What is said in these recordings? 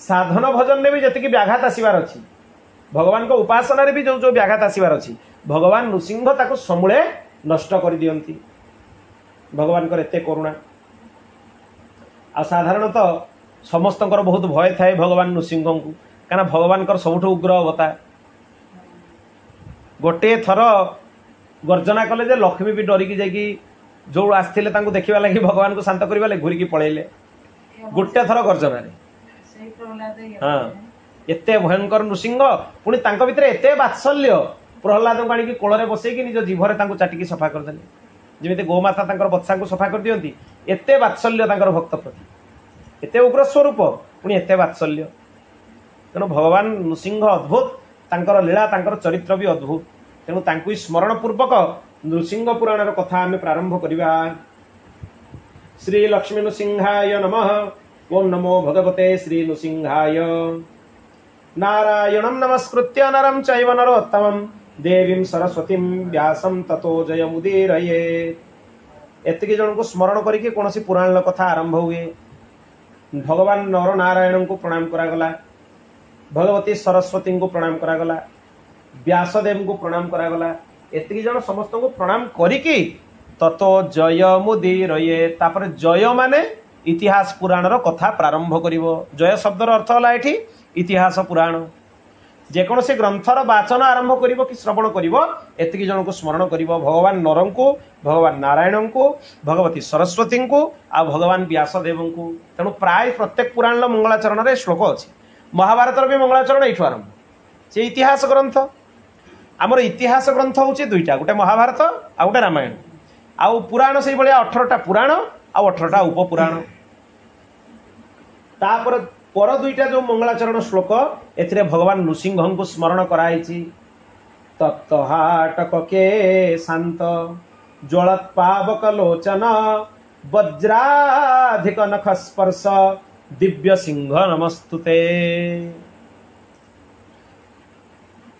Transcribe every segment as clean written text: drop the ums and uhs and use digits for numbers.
साधन भजन भी जी व्याघात आसबार अच्छी भगवान को उपासना भी जो जो व्याघात आसबार अच्छी भगवान नृसिंह ताको समूले नष्ट कर दियंती भगवान को एते करुणा आ साधारणतः समस्त बहुत भय थाए भगवान नृसिंह को कहीं भगवान सबुठ उग्र अवतार गोटे थर गर्जना कले जे लक्ष्मी भी डरिकी जाकि जो आसते देखा लगे भगवान को शांत करने लगे घूरिकी पलैले गोटे थर गर्जन हाँ एते भयंकर नृसिंह पुणी भितर एते बात्सल्य प्रहलाद को आनिकी कोଳରେ बसैकी निज जीभरे चाटिकी सफा करदेले जमी गोमाता बत्सा को सफा कर दियंती एते बात्सल्य भक्त प्रति एते उग्र स्वरूप पुणी एते बात्सल्य तेणु भगवान नृसिंह अद्भुत तांकर लीला तांकर चरित्र भी अद्भुत तेणु तांकु स्मरण पूर्वक नृसिंह पुराण कथा आम प्रारंभ करवा श्री लक्ष्मी नृसिंहाय नमः ओं नमो भगवते श्री नृसिंहाय नारायणं नमस्कृत्य नरं चैव नरोत्तमं देवीं सरस्वतीं व्यासं ततो जयमुदीरयेत् एतिकी जन को स्मरण करके कौन सी पुराण कथा आरंभ हुए भगवान नर नारायण को प्रणाम करागला भगवती सरस्वती को प्रणाम करागला व्यासदेव को प्रणाम करागला एतिकी जन समस्त को प्रणाम करिकी ततो जयमुदीरयेत् तापर जय माने इतिहास पुराणर कथा प्रारंभ करिवो जय शब्दर अर्थ होला एठी इतिहास पुराण जेकोसी ग्रंथर वाचन आरंभ करिवो कि श्रवण करिवो एतिकी जन को स्मरण करिवो भगवान नरं को भगवान नारायण को भगवती सरस्वती को आ भगवान व्यासदेव को तेणु प्राय प्रत्येक पुराण मंगलाचरण रे श्लोक अच्छी महाभारत भी मंगलाचरण एठू आरंभ से इतिहास ग्रंथ आमर इतिहास ग्रंथ हूँ दुईटा गोटे महाभारत आ गोटे रामायण आउ पुराण से भाया 18टा पुराण आ 18टा उपपुराण तापर पर दुईटा जो मंगलाचरण श्लोक एथिरे भगवान नृसिंह को स्मरण कराई तत्हाटक के शांत ज्वलत्पावक लोचन वज्राधिक नख स्पर्श दिव्य सिंह नमस्तुते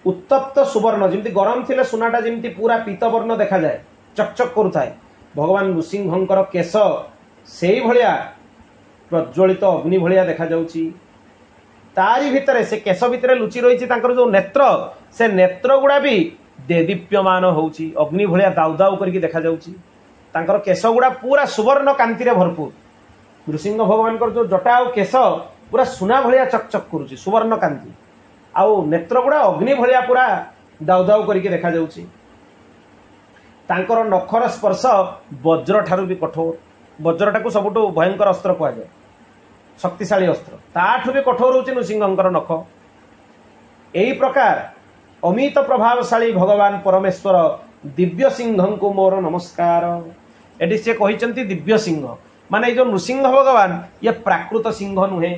उत्तप्त सुवर्ण जमी गरम थिले सुनाटा जमी पूरा पीत वर्ण देखा जाए चकचक करुए भगवान नृसिंहंकर केश से भाया प्रज्वलित अग्नि भाया देखा जाउची तारी भितर से केश भितर लुचि रही जो नेत्र से नेत्र गुड़ा भी देदीप्यमान होउची अग्नि भाया दाउ दाउ करके देखा जाउची तांकर केश गुड़ा पूरा सुवर्ण कांति रे भरपूर नृसिंह भगवान जो जटा और केश पूरा सुना भाया चकचक करुची सुवर्ण कांति आउ नेत्र गुड़ा अग्नि भाया पूरा दाउ दाउ करके देखा जाउची तांकर नखर स्पर्श वज्र ठारू भी कठोर वज्रटा को सबुठु भयंकर अस्त्र कह जाए शक्तिशाली अस्त्र ताठू भी कठोर होची नृसिंहंकर नख यही प्रकार अमित प्रभावशाली भगवान परमेश्वर दिव्य सिंह को मोर नमस्कार एटी से कहते दिव्य सिंह माने जो नृसिंह भगवान ये प्राकृत सिंह नुहे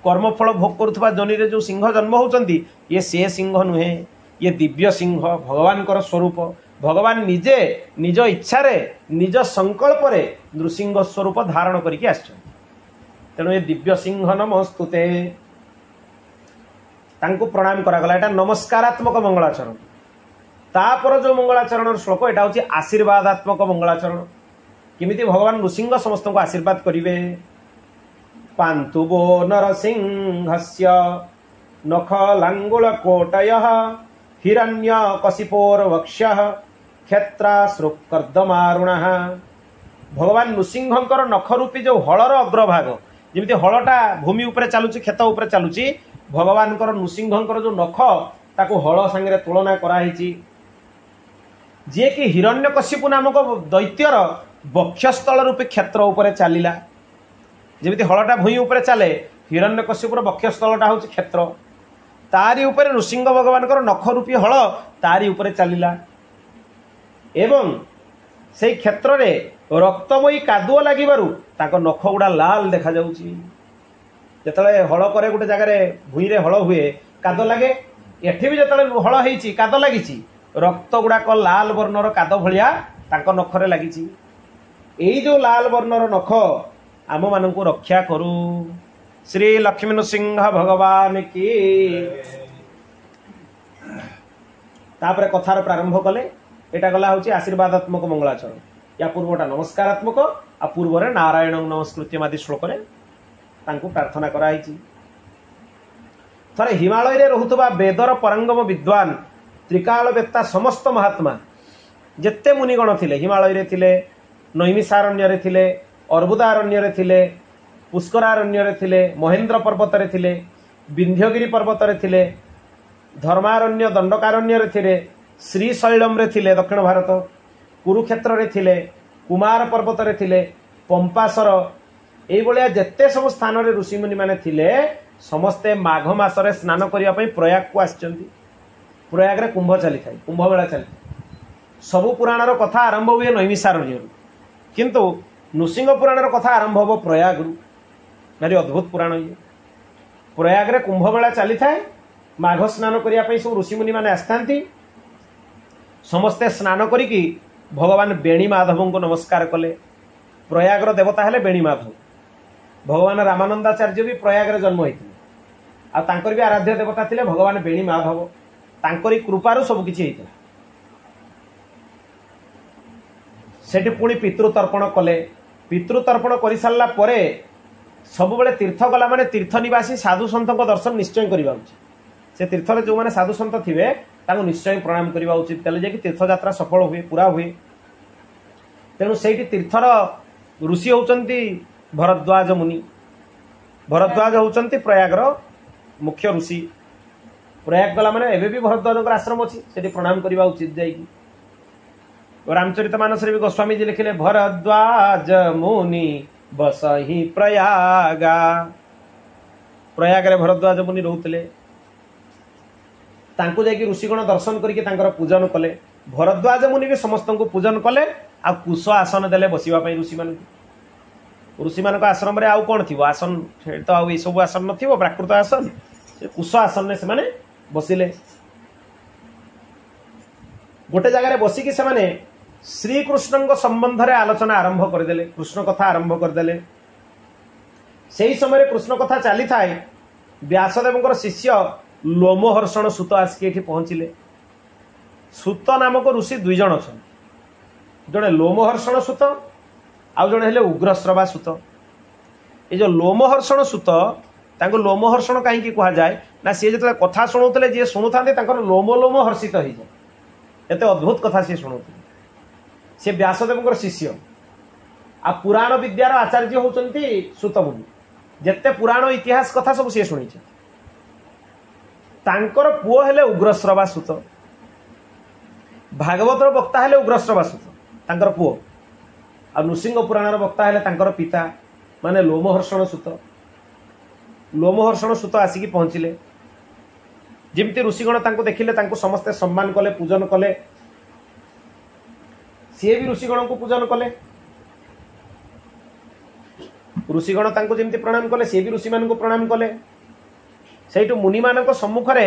कर्मफल भोग करुवा जनी रे जो सिंह जन्म होचंती ये से सिंह नुहे ये दिव्य सिंह भगवान स्वरूप भगवान निजे निज इच्छा रे निज संकल्प रे नृसिंह स्वरूप धारण करके आस तेणु ये दिव्य सिंह नमस्तुते तांको प्रणाम करागला एटा नमस्कारात्मक मंगलाचरण तापर जो मंगलाचरण श्लोक एटा होची आशीर्वादात्मक मंगलाचरण किमिति भगवान नृसिंह समस्त को आशीर्वाद करिवे पांतुबो नरसिंहस्य नख लांगुल कोटयः हिरण्य कशिपोर वक्ष्यः क्षेत्राश्रुकर्दमारुणः भगवान नृसिंहंकर नखरूपी जो हलर अग्रभाग जमी हलटा भूमि उपरे चलुची खेत उपरे चलुची भगवान नृसिंहंकर जो नख ताको हल सांगे तुलना कराई जी कि हिरण्यकशिपु नामक दैत्यर वक्षस्थल रूपी क्षेत्र उपरे चलिला जमी हलटा भूमि उपरे चले हिरण्यकशिपुर वक्षस्थलटा हूँ क्षेत्र तारी उपरे नृसिंह भगवान नख रूपी हल तारी उपरे चलिला एवं से क्षेत्र में रक्तमयी कादुଅ लागिबारु ताको नख गुड़ा लाल देखा जाउची जेतले हल करे गोटे जगार भूई रे हल हुए काद लगे एठी भी जेतले हल हेची काद लागिची रक्त गुड़ाक लाल वर्णर काद भलिया ताको नखरे लागिची एई जो लाल वर्णर नख आम मानकु रक्षा करू श्री लक्ष्मी नृसिंह भगवान की तापर कथार प्रारंभ कले एटा गला हूँ आशीर्वादात्मक मंगलाचरण या पूर्वटा नमस्कारात्मक आ पूर्व नारायण नमस्कृत्यमादि श्लोक प्रार्थना कराई थे हिमालय रोहुवा वेदर परंगम विद्वान त्रिकाल वेत्ता समस्त महात्मा जेते मुनिगण थिले हिमालय थिले, नैमिषारण्य थिले, अर्बुदारण्य थिले, पुष्करारण्य थिले, महेंद्र पर्वत थिले, विंध्यगिरी पर्वत थिले, धर्मारण्य दंडकारण्य थिले, श्रीशैलम थिले दक्षिण भारत, कुरुक्षेत्र रे थिले, कुमार पर्वत रे थिले, पंपासर एई भलिया जेते सब स्थान रे ऋषि मुनि माने थिले समस्ते माघ मासरे स्नान करिया पई प्रयाग को आछचंती। प्रयाग रे कुंभ चली थाए, कुंभ मेला चली। सबु पुराणर कथा आरंभ हुए नैमिषारण्य, किंतु नृसिंह पुराणर कथा आरंभ हो प्रयाग रु। भारी अद्भुत पुराण ये। प्रयाग रे कुंभ मेला चली थाए, माघ स्नान करिया पई सब ऋषि मुनि माने आस्थांती। समस्ते स्नान करिकी भगवान बेणी माधव को नमस्कार कले। प्रयागर देवता हेले बेणी माधव। भगवान रामानंदाचार्य भी प्रयाग रे जन्म होइथिले, आ तांकर भी आराध्य देवता थिले भगवान बेणी माधव। तांकरी कृपारु सब किछि हेइथिला। सेठी पुणी पितृतर्पण कले। पितृतर्पण करि सारला परे सब बेले तीर्थ गला माने तीर्थ निवासी साधु संत को दर्शन निश्चय करिबा उचित। से तीर्थ रे जो माने साधु संत थिबे तांको निश्चय प्रणाम करिबा उचित, तले जे कि तीर्थ यात्रा सफल हुए, पूरा हुए। तेणु सेठी तीर्थर ऋषि होचंती भरद्वाज मुनि। भरद्वाज होचंती प्रयागर मुख्य ऋषि। प्रयाग गला माने एबे भी भरद्वाजकर आश्रम अछि, सेठी प्रणाम करिबा उचित जाईकी। रामचरितमानस रे भी गोस्वामी जी लिखिले भरद्वाज मुनि बसहि प्रयागा। प्रयाग रे भरद्वाज मुनि रहउतले। तांको जाकी ऋषिगण दर्शन करके तांकर पूजन कले। भरद्वाज मुनि भी समस्त को पूजन कले आ कुश आसन देले बसिबा पई ऋषि मान। ऋषि मान आश्रम रे आउ कोन थिबो आसन, तो आउ ए सब आसन नथिबो, प्राकृत आसन। से कुश आसन ने से माने बसिले। गोटे जगह रे बसी कि से माने श्री कृष्ण संबंध रे आलोचना आरंभ कर देले, कृष्ण कथा आरंभ कर देले। सेही समय कृष्ण कथा चली थाए। व्यासदेवଙ୍କର शिष्य लोमहर्षण सूत आसिक एठी पहुंचिले। सूत नामक ऋषि दुई जण छन, जड़े लोमहर्षण सूत आउ जड़े हेले उग्रश्रवा सूत। ये जो लोमहर्षण सूत तांको लोमहर्षण कहीं कहा जाए ना, सी जो कथा शुणुते जी शुणुता लोम लोम हर्षित हो जाए। एत अद्भुत कथा सी शुणुते। सी व्यासदेव शिष्य आ पुराण विद्यार आचार्य होचंती सूत मुनि। जेते पुराण इतिहास कथा सब सी शुणी। तांकर पुओ हेले उग्रश्रवा सूत। भागवतर वक्ता हेले उग्रश्रवा सूत तांकर पुओ। आ नृसिंह पुराणर वक्ता हेले तांकर पिता माने लोमहर्षण सूत। लोमहर्षण सूत आसिकी पहुंचिले। जिमती ऋषिगण तांको देखिले, तांको समस्ते सम्मान कले, पूजन कले। सी भी ऋषिगण को पूजन कले। ऋषिगण तांको जिमती प्रणाम कले, सी भी ऋषि मान को प्रणाम कले। सेठु मुनि मानक सम्मुख रे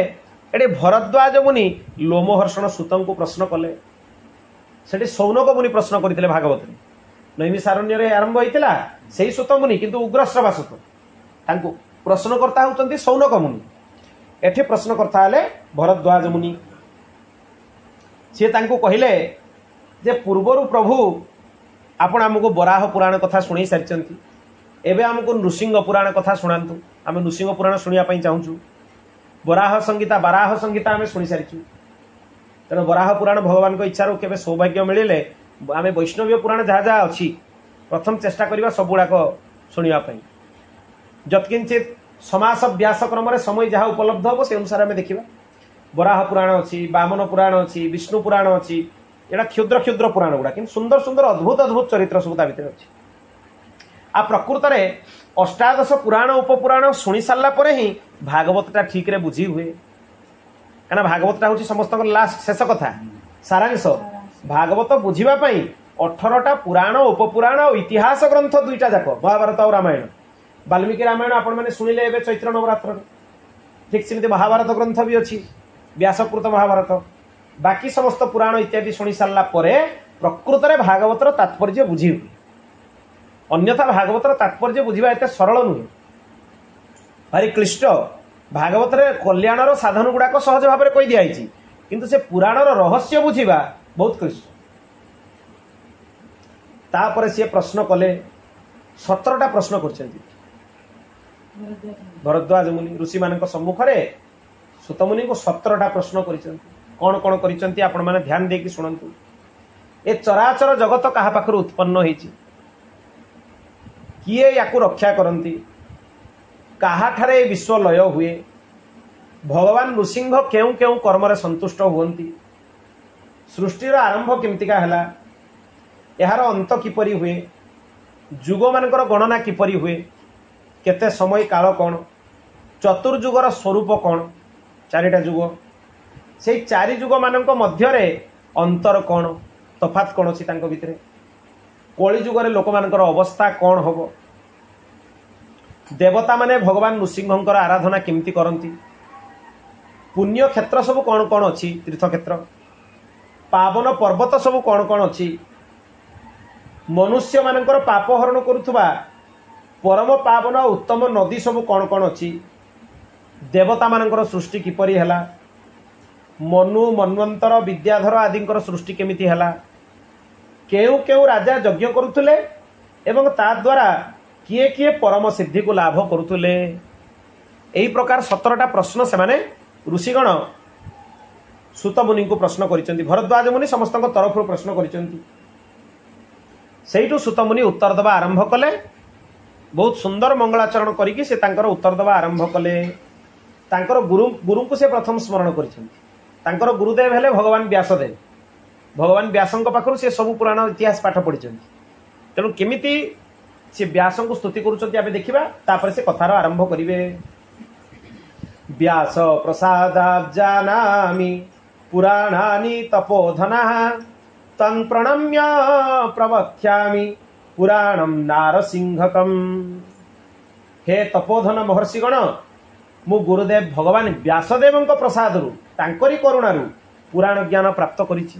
एडे भरद्वाज मुनि लोमहर्षण सूतन को प्रश्न कले। सेठी सौनक मुनि प्रश्न करथिले भागवत रे। नैमिषारण्य रे आरंभ होइतिला सेही सूत मुनि, किंतु उग्रश्रवा सूत। तांको प्रश्नकर्ता होचंती सौनक मुनि। एठी प्रश्नकर्ता हेले भरद्वाज मुनि। सी तांको कहिले जे पूर्वरु प्रभु आपण हमको बराह पुराण कथा शुणी सारिचंती, एबे हमको नृसिंह पुराण कथा शुणांतु। आम नृसिंह पुराण शुणिया पई चाहूचु। बराह संगीता बाराह संगीता आम शुणी सारिचु। तेणु बराह पुराण भगवान को इच्छा केबे सौभाग्य मिलिले आम वैष्णवीय पुराण जहाँ जहाँ अच्छी प्रथम चेष्टा करवा सब गुड़ाक शुणा। जत्किंचित समास व्यास क्रम समय जहाँ उपलब्ध हम से अनुसार आम देखा। बराह पुराण अच्छी, वामन पुराण अच्छी, विष्णु पुराण अच्छी। यहाँ क्षुद्र क्षुद्र पुराण गुड़ा कि सुंदर सुंदर अद्भुत अद्भुत चरित्र सब भितर अच्छी। आ प्रकृत में अष्टादश पुराण उपपुराण शुणी सारा पर ही भागवतटा ठीक रे बुझी हुए। कहीं भागवतटा हूँ समस्त लास्ट शेष कथा सारांश। भागवत बुझापी 18टा पुराण उपपुराण और इतिहास ग्रंथ दुईटा जाक महाभारत और रामायण। वाल्मीकि रामायण आपण मैंने शुणिले एवं चैत्र नवरात्र। ठीक सेमती महाभारत ग्रंथ भी अच्छी, व्यासकृत महाभारत। बाकी समस्त पुराण इत्यादि शुणी सारा प्रकृत में भागवतर तात्पर्य बुझी हुए। अन्यथा भागवतर तात्पर्य बुझा एत सरल नुहे, भारी क्लिष्ट। भागवत कल्याणर साधन गुड़ाक सहज भाव में कही दिखाई, किंतु से पुराणर रहस्य बुझा बहुत क्लिष्ट। तापर सी प्रश्न कले 17टा प्रश्न कर। भरद्वाज मुनि ऋषि मान सम्मुखें सुत मुनि को 17टा प्रश्न कौन कौन कर आपण मैंने ध्यान देकी शुणु। ए चराचर जगत क्या पाखर उत्पन्न होती, किए या रक्षा करती, कहाठारे विश्व लय हुए, भगवान नृसिंह केउ केउ कर्म संतुष्ट हुंती, सृष्टिर आरंभ केमतिका हैला, यार अंत किपरि हुए, जुग मानकर गणना किपरि हुए, केते समय काल कौन, चतुर्जुगर स्वरूप कौन, चारिटा जुग, से चारि जुग मानक मध्यरे अंतर कौन, तफात कौन अछि तांको भितरे, कली जुगरे लोक मानकर अवस्था कौन होबो, देवता माने भगवान नृसिंहंकर आराधना केमति करंती, पुण्य क्षेत्र सब कौन कौन अछि, तीर्थ क्षेत्र, पावन पर्वत सब कौन कौन अछि, मनुष्य मानकर पाप हरण करुथुबा परम पावन उत्तम नदी सब कौन कौन अछि, देवता मानकर सृष्टि किपरि हैला, मनु मन्वंतर विद्याधर आदिंकर सृष्टि केमिति हैला, केउ केउ राजा यज्ञ करुथुले एवं ता द्वारा किए किए परम सिद्धि को लाभ करुथुले। एही प्रकार 17टा प्रश्न से माने ऋषिगण सुत मुनि को प्रश्न करिसेंती, भरद्वाज मुनि समस्त तरफ प्रश्न करिसेंती। सेइटु सुत मुनि उत्तर दबा आरंभ कले, बहुत सुंदर मंगलाचरण करिकि से तांकर उत्तर दबा आरंभ कले। तांकर गुरु को से प्रथम स्मरण करिसेंती, तांकर गुरुदेव हेले भगवान व्यासदेव, भगवान व्यासंक पाखरु से सब पुराण इतिहास पाठ पढ़िसेंती, तेणु केमिति से व्यास को स्तुति करुचंती आबे देखिबा, तापर से कथार आरंभ करिवे। व्यास प्रसादात् जानामि पुराणानि तपोधनः, तं प्रणम्य प्रवक्ष्यामि पुराणं नारसिंहकम्। हे तपोधन महर्षिगण, मु गुरुदेव भगवान व्यासदेव प्रसाद तांकरी करुणारू पुराण ज्ञान प्राप्त करिछि,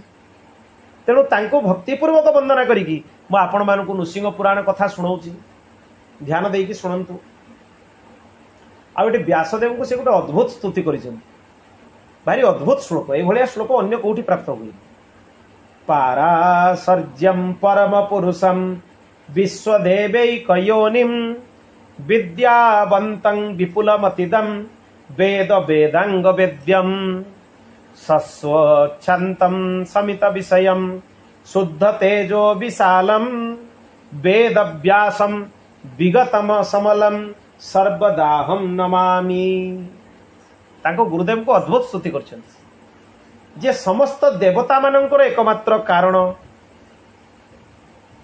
तेणु तांको भक्तिपूर्वक वंदना करिकी मु आपण मानकु नृसिंह पुराण कथा शुणाउछि, ध्यान देकी शुणंतु। आ गोटे व्यासदेव को से गोटे अद्भुत स्तुति करिसेंती, भारी अद्भुत श्लोक, ए भलिया श्लोक अन्य कोठी प्राप्त हुए। पाराशर्यं परम पुरुषं विश्वदेवैकयोनिं, विद्यावन्तं विपुलमतिदं वेद वेदांग वेद्यं, सस्वच्छन्तं समित विषयं शुद्ध तेजो विशालं, वेद व्यासं विगतम समलं सर्वदाहं नमामि। तांको गुरुदेव को अद्भुत स्तुति करछन्ति जे समस्त देवता मानकर एकमात्र कारण,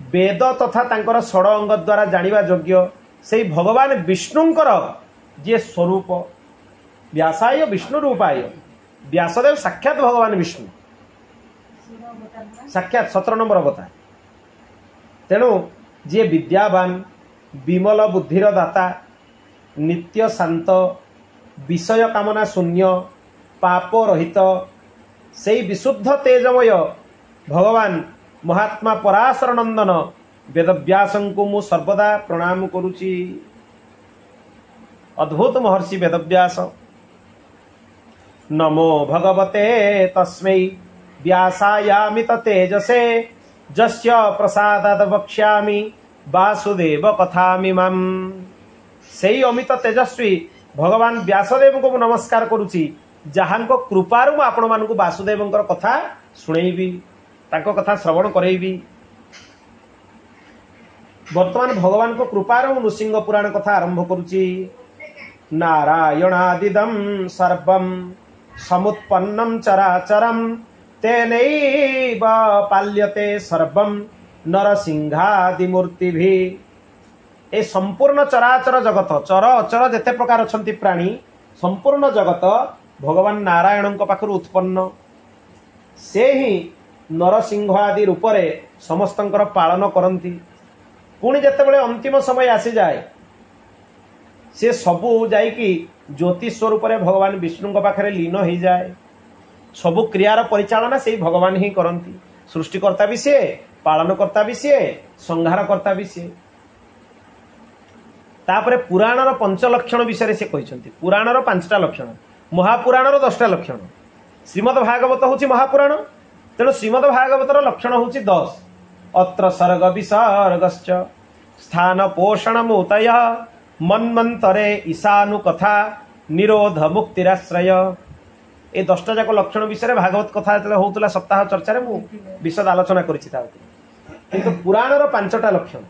वेद तथा तांकर षड अंग द्वारा जानिबा योग्य से भगवान विष्णुंकर जे स्वरूप, व्यासाय विष्णु रूपाय, व्यासदेव साक्षात भगवान विष्णु, साक्षात 17 नंबर अवतार। तेणु जे विद्यावान, विमल बुद्धिर दाता, नित्य शांत, विषय कामना शून्य, पाप रहित, से विशुद्ध तेजमय भगवान महात्मा पराशर नंदन वेदव्यासं को मु सर्वदा प्रणाम करुची। अद्भुत महर्षि वेदव्यास। नमो भगवते तस्मै व्यासायामित तेजसे, जस्य प्रसादात् वक्ष्यामि वासुदेव कथामिमं। सेई अमित तेजस्वी भगवान व्यासदेव को नमस्कार करुची, जहांको कृपारु मु आपण मानकु वासुदेवंकर कथा सुनैबी, ताको कथा श्रवण करैबी। वर्तमान भगवान को कृपारु नृसिंह पुराण कथा आरंभ करुची। नारायणादिदं सर्वं समुत्पन्नं चराचरं, तेनैव पाल्यते सर्वं नरसिंहादिमूर्तिभिः। ए संपूर्ण चराचर जगत, चर अचर जेते प्रकार अछंती प्राणी, संपूर्ण जगत भगवान नारायण पाखरु उत्पन्न। से ही नरसिंह आदि रूपरे समस्तंकर पालन करती। पुणी जेतेबेले अंतिम समय आसी जाए, से सबू जाइकी ज्योति स्वरूप भगवान विष्णु पाखरे लीन हो जाए। सबु क्रियार परिचालना से भगवान ही करती। सृष्टिकर्ता भी सी, पालनकर्ता भी सी, संहारकर्ता भी सी। तापरे पुराणर 5 लक्षण विषय से कहते। पुराणर 5टा लक्षण, महापुराणर 10टा लक्षण। श्रीमद्भागवत हूँ महापुराण, तेणु श्रीमद्भागवतर लक्षण हूँ 10। अत्र सर्ग विसर्गश्च स्थान पोषण मूतय मन्वंतरे ईशानु कथा निरोध मुक्तिराश्रय। ए 10टा जाक लक्षण विषय भागवत कथा जो होता सप्ताह चर्चा मु विशद आलोचना किंतु पुराणर 5टा लक्षण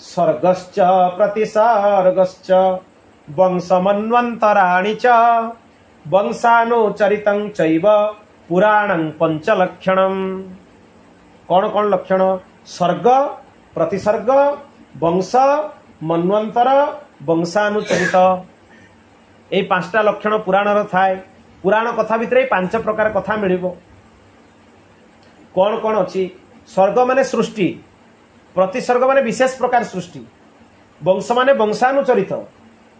सर्गश्च प्रतिसर्गश्च वंशमन्वन्तराणि च वंशानुचरितं चैव पुराणं पंचलक्षणम। कौन कौन लक्षण? सर्ग, प्रतिसर्ग, वंश, मन्वंतर, वंशानुचरित। ये 5टा लक्षण पुराणर थाए। पुराण कथा भितर 5 प्रकार कथा मिलिबो। कौन कौन अच्छी? सर्ग माने सृष्टि, प्रतिसर्ग माने विशेष प्रकार सृष्टि, वंश माने वंशानुचरित,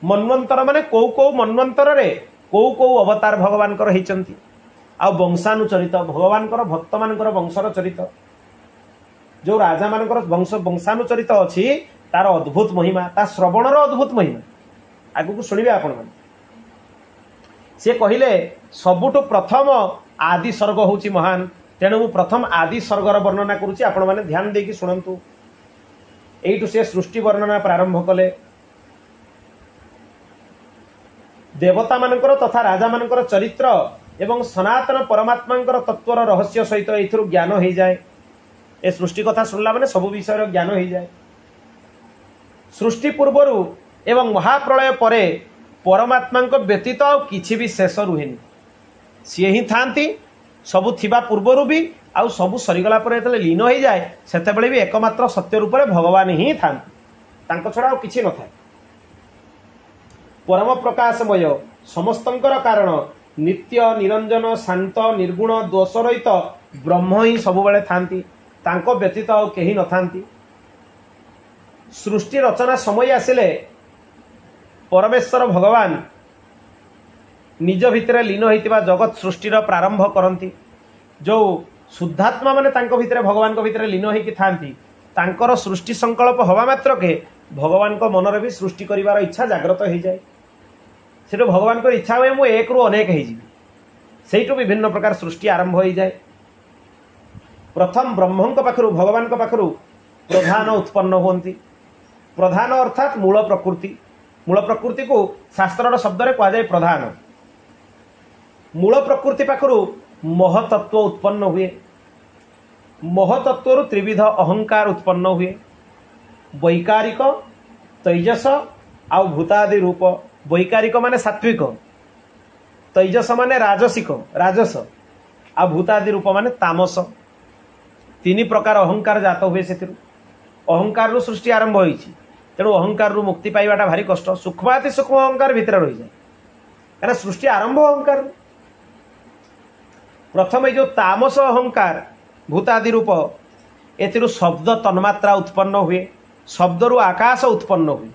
मन्वंतर माने कौ मन्वंतर रे कौ अवतार भगवान कर होइचंती, आ वंशानुचरित भगवान कर भक्त मानकर वंशर चरित। जो राजा मानकर वंशानुचरित अछि तार अद्भुत महिमा, ता श्रवणर अद्भुत महिमा आगु शुणिबे आपण माने। से कहिले सबुठु प्रथम आदि सर्ग होची महान, तेणु मु प्रथम आदि सर्गर वर्णना करूची, आपण माने ध्यान देकी सुनंतु। एइटु से सृष्टि वर्णना प्रारंभ कले। देवता मानकर तथा राजा मानकर चरित्र एवं सनातन परमात्मा तत्वर रहस्य सहित एथुरु ज्ञान हो जाए। ए सृष्टि कथा सुनला माने सब विषय ज्ञान हो जाए। सृष्टि पूर्वरु एवं महाप्रलय परे परमात्मा व्यतीत किछि भी शेष रुहेनी, सी ही थांती। सबु थिबा पूर्वरु भी आउ सबु सरीगला पर एतले लीन हो जाए, सेतेबेले भी एकमात्र सत्य रूप में भगवान ही थांती, तांको छडा आउ किछि नथाय। परम प्रकाशमय समस्तंकर कारण नित्य निरंजन शांत निर्गुण दोषरहित ब्रह्म ही सबुबले थांती, तांको व्यतीत आउ केही नथांती। सृष्टि रचना समय आसिले परमेश्वर भगवान निज भितर लीन होइतिबा जगत सृष्टिर प्रारंभ करती। जो शुद्धात्मा माने तांको भितर भगवान को भितर लीन होइकि थांती, तांकर सृष्टि संकल्प हवा मात्र के भगवान को मनरे भी सृष्टि करिवार इच्छा जागृत हो जाए। सेटो भगवान को इच्छा हुए मु एक रु अनेक हो जीवी, सेइटो विभिन्न प्रकार सृष्टि आरंभ हो जाए। प्रथम ब्रह्मंक पाखरु भगवान को पाखरु प्रधान उत्पन्न होती। प्रधान अर्थात मूल प्रकृति। मूल प्रकृति को शास्त्र शब्द रे कहा जाए प्रधान। मूल प्रकृति पाखरु महतत्व उत्पन्न हुए। महतत्व त्रिविध अहंकार उत्पन्न हुए। वैकारिक, तैजस आउ भूतादि रूप। वैकारिक माने सात्विक, तैजस माने राजसिक राजस, आ भूतादि रूप माने तामस। 3 प्रकार अहंकार जात हुए। से अहंकार रु सृष्टि आरंभ होइछि, तेणु अहंकार रु मुक्ति पाइबाटा भारी कष्ट। सूक्ष्माति सूक्ष्म अहंकार भितर रही जाए, कारण सृष्टि आरंभ अहंकार। प्रथम जो तामस अहंकार भूतादि रूप, एथिरु शब्द तन्मात्रा उत्पन्न हुए। शब्द रु आकाश उत्पन्न हुए।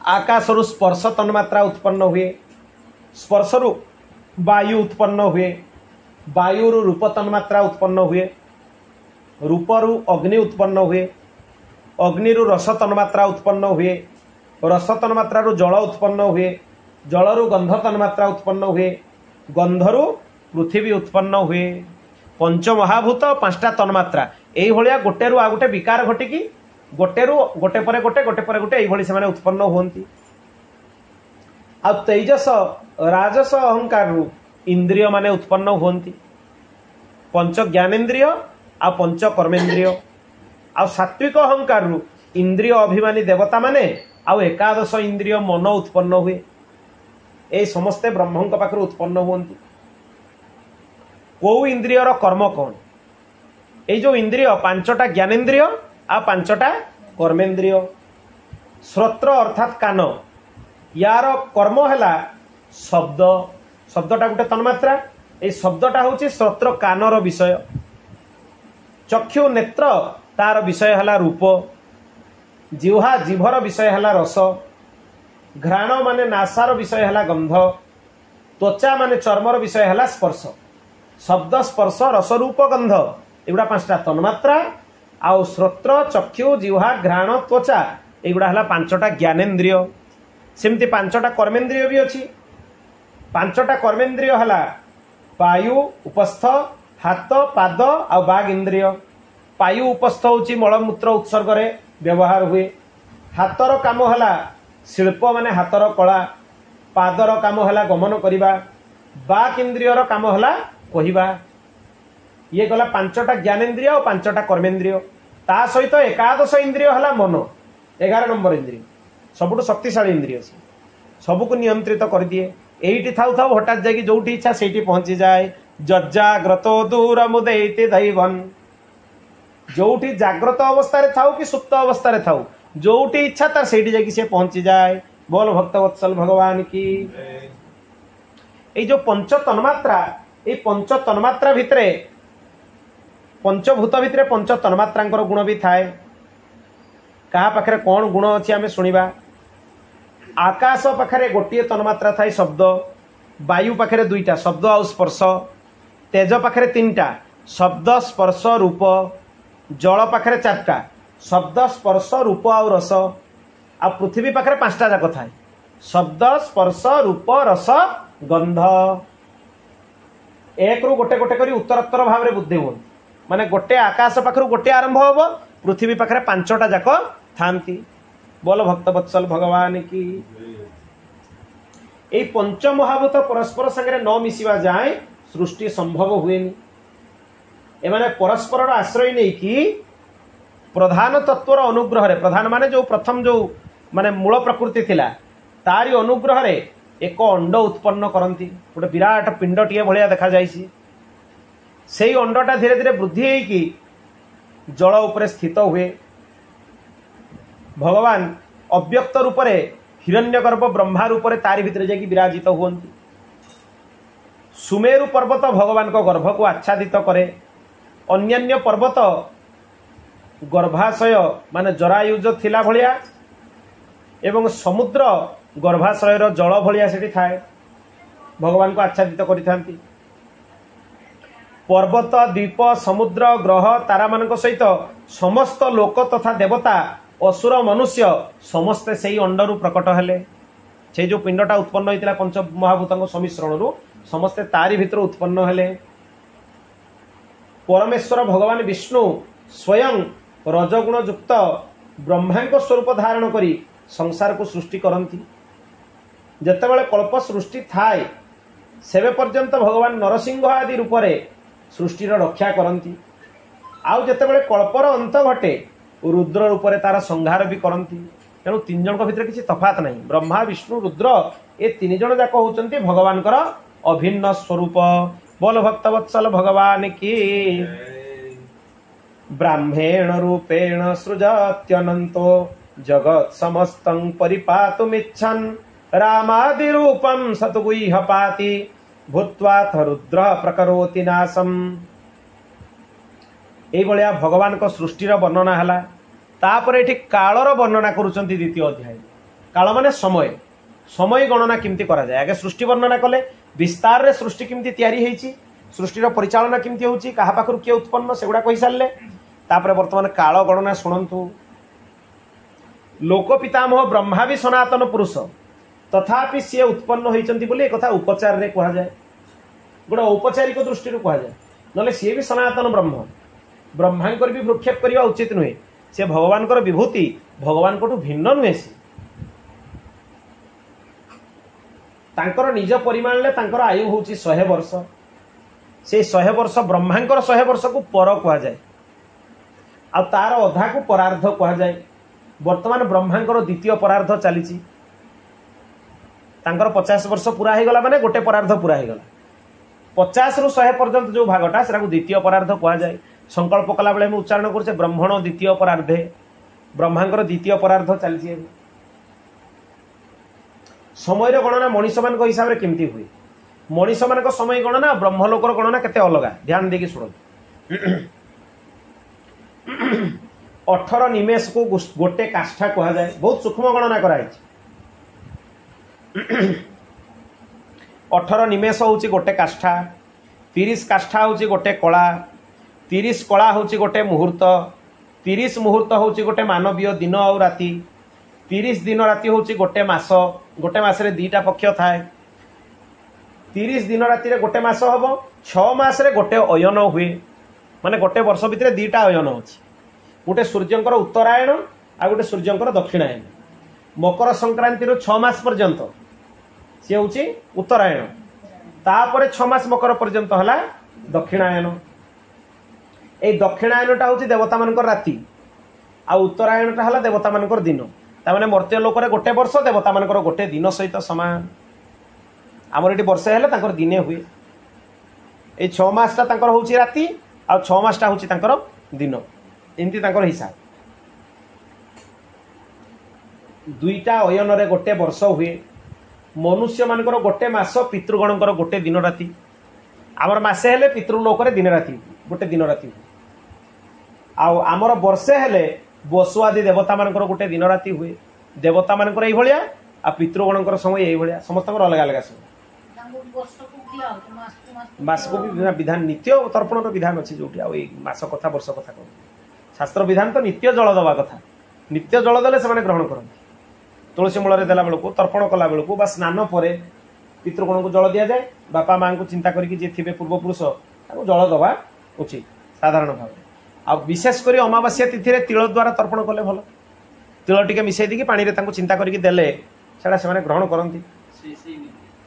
आकाश रु स्पर्श तन्मात्रा उत्पन्न हुए। स्पर्श रु वायु उत्पन्न हुए। वायु रु रूप तन्मात्रा उत्पन्न हुए। रूप रु अग्नि उत्पन्न हुए। अग्नि रु रस तन्मात्रा उत्पन्न हुए। रस तन्मात्रा रु जल उत्पन्न हुए। जल रु गंध तन्मात्रा उत्पन्न हुए। गंध रु पृथ्वी उत्पन्न हुए। पंच महाभूत 5टा तन्मात्रा एई भलिया गोटे रु आ गोटे विकार घटिकी गोटे रु गोटे परे गोटे गोटे परे गोटे एई भली से माने उत्पन्न होंती। आ तेजस राजस अहंकार रु इंद्रिय माने उत्पन्न होंती। पंच ज्ञानेन्द्रिय आ पंच कर्मेन्द्रिय। आ सात्विक अहंकार रु इंद्रिय अभिमानी देवता माने आ एकादश इंद्रिय मन उत्पन्न हुए। ए समस्ते ब्रह्मंक पाखरु उत्पन्न होंती। को इंद्रियर कर्म कौन? ये जो इंद्रिय 5टा ज्ञानेन्द्रिय आ 5टा कर्मेन्द्रिय। श्रोत्र अर्थात कान, यार कर्म है शब्द। शब्दटा गोटे तन्मात्रा। ये शब्दटा हूँ श्रोत्र कानर विषय। चक्षु नेत्र तार विषय है रूप। जिह्वा जीभर विषय है रस। घ्राण माने नासार विषय है गंध। त्वचा माने चर्मर विषय है स्पर्श। शब्द स्पर्श रस रूप गंध एगुड़ा 5टा तन्मात्रा। आउ श्रोत्र चक्षु जिह्वा घ्राण त्वचा एगुड़ा है 5टा ज्ञानेन्द्रिय। सेमती 5टा कर्मेन्द्रिय भी अच्छी। 5टा कर्मेन्द्रिय है पायु उपस्थ हाथ पाद आ बाग इंद्रिय। पायु उपस्थ होची मलमूत्र उत्सर्ग रे व्यवहार हुए। हाथर काम है शिल्प माने हातर कला, पादर काम है गमन करवा, बाक इंद्रियर काम है कहवा। ये गला 5टा ज्ञानेन्द्रिय और 5टा कर्मेन्द्रिय, ता सहित एकादश इंद्रिय है मन, 11 नंबर इंद्रिय, सबुठ शक्तिशाली इंद्रिय से सबको नियंत्रित कर दिए। एइटी थाउ थाउ हठात जाकि जोठी इच्छा सेठी पहुंची जाए। जज्जाग्रतो दूर मुदैति दैवन, जोठी जाग्रत अवस्था रे थाउ कि सुप्त अवस्था रे थाउ, जोठी इच्छा तार सेठी जाकि से पहुंची जाए। बोल भक्तवत्सल भगवान की। ए जो पंच तन्मात्रा, ए पंच तन्मात्रा भितरे, पंचभूत भितरे पंच तन्मात्रांकर गुण भी थाए। कहा पाखरे कौन गुण अच्छी आमे सुनिबा। आकाश पाखरे गोटे तन्मात्रा थाए शब्द, वायु पाखरे 2टा शब्द और स्पर्श, तेज पाखरे 3टा शब्द स्पर्श रूप, जल पाखरे 4टा शब्द स्पर्श रूप और रस, आ पृथ्वी पाखरे 5टा जाक थाए शब्द स्पर्श रूप रस गंध। एक रु गोटे गोटे करी उत्तरोत्तर भाव में बुद्धि हो, माने गोटे आकाश पाखरु गोटे आरंभ होबो, पृथ्वी पाखरे 5टा जाक थांती। बोल भक्तवत्सल भगवान की। ए पंच महाभूत परस्पर संगे न मिसिबा जाए सृष्टि संभव हुएनी। एमाने परस्पर आश्रय नहीं कि प्रधान तत्वर अनुग्रह रे, प्रधान माने जो प्रथम जो माने मूल प्रकृति थिला तारी अनुग्रह रे एक अंड उत्पन्न करती। गोटे विराट पिंडटीए भलिया देखा जाइसी। सेई अंडटा धीरे धीरे वृद्धि होइकी जल उपरे स्थित हुए। भगवान अव्यक्त रूप रे हिरण्यगर्भ ब्रह्मा रूप रे तारी भितर जाकि विराजित हुअन्ति। सुमेरु पर्वत भगवान को गर्भ को आच्छादित करे। अन्यान्य पर्वत गर्भाशय माने जरायुज थिला भलिया एवं समुद्र गर्भाशयर जल भलिया सेठी थाए, भगवान को आच्छादित करिथांती। पर्वत द्वीप समुद्र ग्रह तारा मानक सहित समस्त लोक तथा देवता असुर मनुष्य समस्ते सेई अंडरू प्रकट हेले। से जो पिंडटा उत्पन्न होइतिला पंच महाभूतों सम्मिश्रणरू समस्ते तारी भितर उत्पन्न हेले। परमेश्वर भगवान विष्णु स्वयं रजगुण युक्त ब्रह्मा स्वरूप धारण करी संसार को सृष्टि करती। जेतेबेले कल्प सृष्टि थाए सेबे पर्यंत भगवान नरसिंह आदि रूप रे सृष्टिर रक्षा करती। आउ जेतेबेले कल्पर अंत घटे रुद्र रूप रे तार संहार भी करती। तेणु 3 जन भितर किसी तफात नहीं। ब्रह्मा विष्णु रुद्र ये 3 जन जाक होचंती भगवानकर अभिन्न स्वरूप। बोल भक्तवत्सल भगवान की। ब्राह्मेण रूपेण सृजत्यनंतो जगत समस्तं परिपातुमिच्छन् रामादि रूपं सतुगुह्यपाति भूत्वाथ रुद्र प्रकरोति नाशम। एई भलिया भगवान को सृष्टिर वर्णना हला। तापर एठी कालर वर्णना करूचंती द्वितीय अध्याय। काल माने समय, समय गणना केमती करा जाय। आगे सृष्टि वर्णना कले विस्तार रे सृष्टि केमती तयारी हेची, सृष्टिर परिचालना केमती होची, काहा पाखरु के उत्पन्न सेगुडा कहि सारले। तापर वर्तमान काल गणना शुणंतु। लोक पितामह ब्रह्मा भी सनातन पुरुष, तथापि सी उत्पन्न होइचंती बोली एक कथा उपचार रे कहा जाए, गोटे औपचारिक दृष्टि कहा जाए। नले सी भी सनातन ब्रह्म, ब्रह्मांकर भी भ्रूक्षेप करवा उचित नुहे। से भगवानकर विभूति भगवान को भिन्न नुहे। सी तांकर निज परिमाण ले तांकर आयु होची 100 वर्ष। से 100 वर्ष ब्रह्मांकर 100 वर्ष को पर कहा जाए, आ तार अधा को परार्ध कहा जाए। वर्तमान ब्रह्मांकर द्वितीय परार्ध चली। तांकर 50 वर्ष पूरा हो गला माने गोटे परार्ध पूरा हो गला। 50 रु 100 पर्यंत जो भागटा से द्वितीय परार्ध कहा जाए। संकल्प कला बेले उच्चारण करुचे ब्रह्मण द्वितीय परार्धे, ब्रह्मांकर द्वितीय परार्ध चली। समय गणना मनीष मान हिसाब से केमती हुए, मनीष मान समय गणना ब्रह्मलोकर गणना केते अलगा। ध्यान देकी शुणु। 18 निमेष को गोटे काष्ठा कहा जाए। बहुत सूक्ष्म गणना कराई। 18 निमेष होची गोटे काष्ठा, 30 काष्ठा होची गोटे कला, 30 कला होची गोटे मुहूर्त, 30 मुहूर्त होची गोटे मानवीय दिन और राति, 30 दिन राति होची गोटे मास। गोटे मास रे 2टा पक्ष थाए। 30 दिन राति रे गोटे मास हबो। 6 मास रे गोटे अयन हुए, माने गोटे वर्ष भितर 2टा अयन होची। गोटे सूर्यंकर उत्तरायण आ गोटे सूर्यंकर दक्षिणायन। मकर संक्रांति 6 मास पर्यंत सी हूँ उत्तरायण तापर 6 मास मकर पर्यंत है दक्षिणायन ये दक्षिणायनटा हूँ देवता मान राति आ उत्तरायणटा है देवता मान दिन ताने मर्त्य लोक गोटे वर्ष देवता मान गोटे दिन सहित सामान आमर ये वर्षे हेल्ले दिने हुए ये 6 मासटा हूँ राति आ 6 मासटा हूँ दिन एमती हिसाब दुईटा अयन रे गोटे वर्ष हुए मनुष्य मानकर गोटे मास पितृगणकर गोटे दिन राति आमर मासे हेले पितृलोक दिन राति गोटे दिन राति आमर वर्षे हेले बसु आदि देवता मानकर गोटे दिन राति हुए देवता मानकर एई भलिया आ पितृगणकर समय एई भलिया समस्त अलग अलग समय मास को भी विधान नित्य तर्पण विधान अच्छी जो मास कथा वर्ष कथा कह शास्त्र विधान तो नित्य जल दवा कथा नित्य जल देले से ग्रहण करते तुलसी मूल देला बेलू तर्पण कला बेलू बा स्नान पर पितृगण को जल दि जाए बापा माँ को चिंता करेंगे पूर्वपुरुष जल दवा उचित साधारण भाव आ विशेषकर अमावास्या तिथि तिल द्वारा तर्पण कले भल तिल टिके मिसई दी पानी रे चिंता करके देले सेटा से ग्रहण करती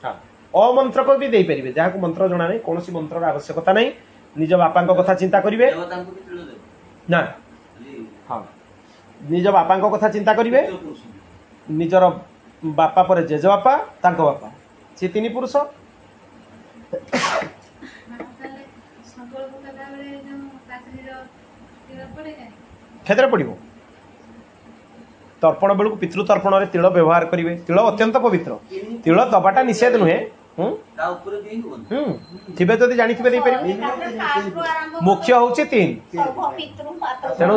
हाँ अमंत्रक भी दे पारे जहाँ मंत्र जना नहीं कौन मंत्र आवश्यकता नहीं निज बापा कथा चिंता करेंगे ना हाँ निज बापा कथा चिंता करेंगे निजर बापा पर जेजे बापा तांको बापा सी 3 पुरुष क्षेत्र पड़ो तर्पण बेलू पितृ तर्पण में तिल व्यवहार करेंगे तिल अत्यंत पवित्र तिल दबाटा निषेध नुहे थे जदि जानी मुख्य हूँ 3 तेणु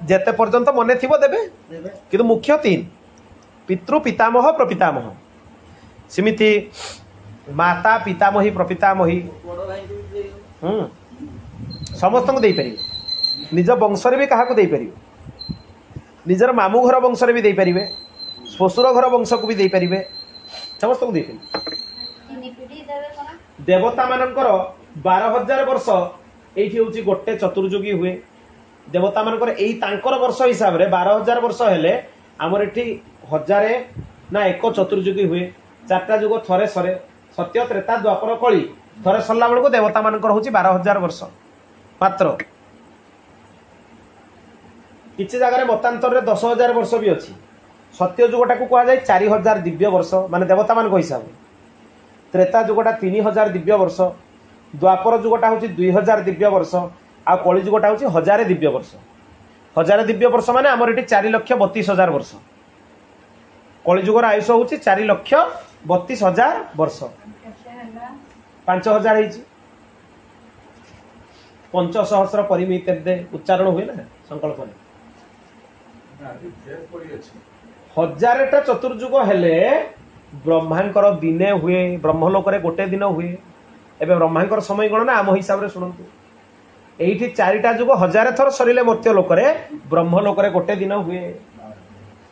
जेते पर्यंत मन थी देवे कि मुख्य 3 पितृ पितामह प्रपितामह सिमिति माता पितामही प्रपितामही समस्त को दे पारे निज वंशरे भी क्या दे पारे निजर मामू घर वंशरे भी दे पारे श्वशुर घर वंश को भी दे पारे समस्त को दे देवता मानकर 12,000 वर्ष ये हूँ गोटे चतुर्युगी हुए देवता मानकर यही तांकर वर्ष हिसाब से 12,000 वर्ष हेले आमर एठी 1000 ना 1 चतुर्युगी हुए 4टा जुग थरे सरे सत्य त्रेता द्वापर कली थरे सरला बेलू देवता मानकर हूँ 12,000 वर्ष मात्र किसी जगह मतांतर 10,000 वर्ष भी अच्छी सत्य जुगटा को कह जाए 4,000 दिव्य वर्ष माने देवता मान हिसाब से त्रेता जुगटा 3,000 दिव्य वर्ष द्वापर जुगटा हूँ 2,000 दिव्य वर्ष आ कली जुगटा हूँ 1,000 दिव्य वर्ष 1,000 दिव्य वर्ष माने आमर ये 4,32,000 वर्ष कली जुगर आयुष हूँ 4,32,000 वर्ष 5,000 पंचसहस्र परिमित उच्चारण हुए ना संकल्प 1,000टा चतुर्युग हेले ब्रह्मांकर दिने हुए ब्रह्मलोक गोटे दिन हुए एवं ब्रह्मांकर समय गणना आम हिसाब से शुणु ये 4टा जुग 1,000 थर सरिले मर्त्य लोक ब्रह्मलोक गोटे दिन हुए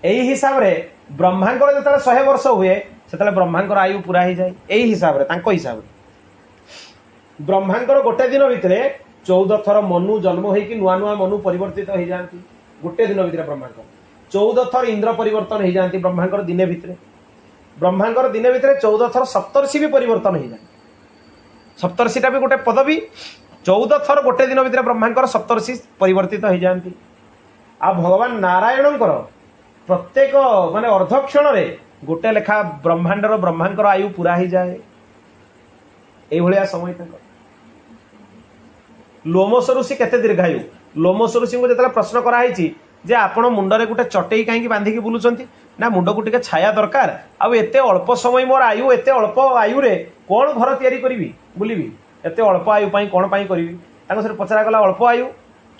यही हिसाब से ब्रह्मांकर जो 100 वर्ष हुए से ब्रह्मांकर आयु पूरा हो जाए यही हिसाब से हिसाब से ब्रह्मांकर गोटे दिन भितर 14 थर मनु जन्म होगी नुआ नुआ मनु परिवर्तित हो जाती गोटे दिन भितर ब्रह्मांकर 14 थर इंद्र परिवर्तन हो जाती ब्रह्मांकर दिने भितर ब्रह्मांकर दिने भितर 14 थर सप्तर्षि भी परिवर्तन हो जाए सप्तर्षिटा भी गोटे पदवी 14 थर गोटे दिन भितर ब्रह्मांकर सप्तर्षि परिवर्तित हो जाती आ भगवान नारायण प्रत्येक माने अर्धक्षण गोटे लेखा ब्रह्मांडर ब्रह्मांकर आयु पूरा हो जाए ये समय लोमस ऋषि केते दीर्घायु लोमस ऋषि को जो प्रश्न कराई जे आपण मुंडरे गोटे चटई कहीं बांधिकी बुलूंट ना मुंड को टे छाया दरकार आउ एते अल्प समय मोर आयु एते अल्प आयु रे कौन घर तैयारी करी बुलबी एते अल्प आयु कौन करी पचरा गला अल्प आयु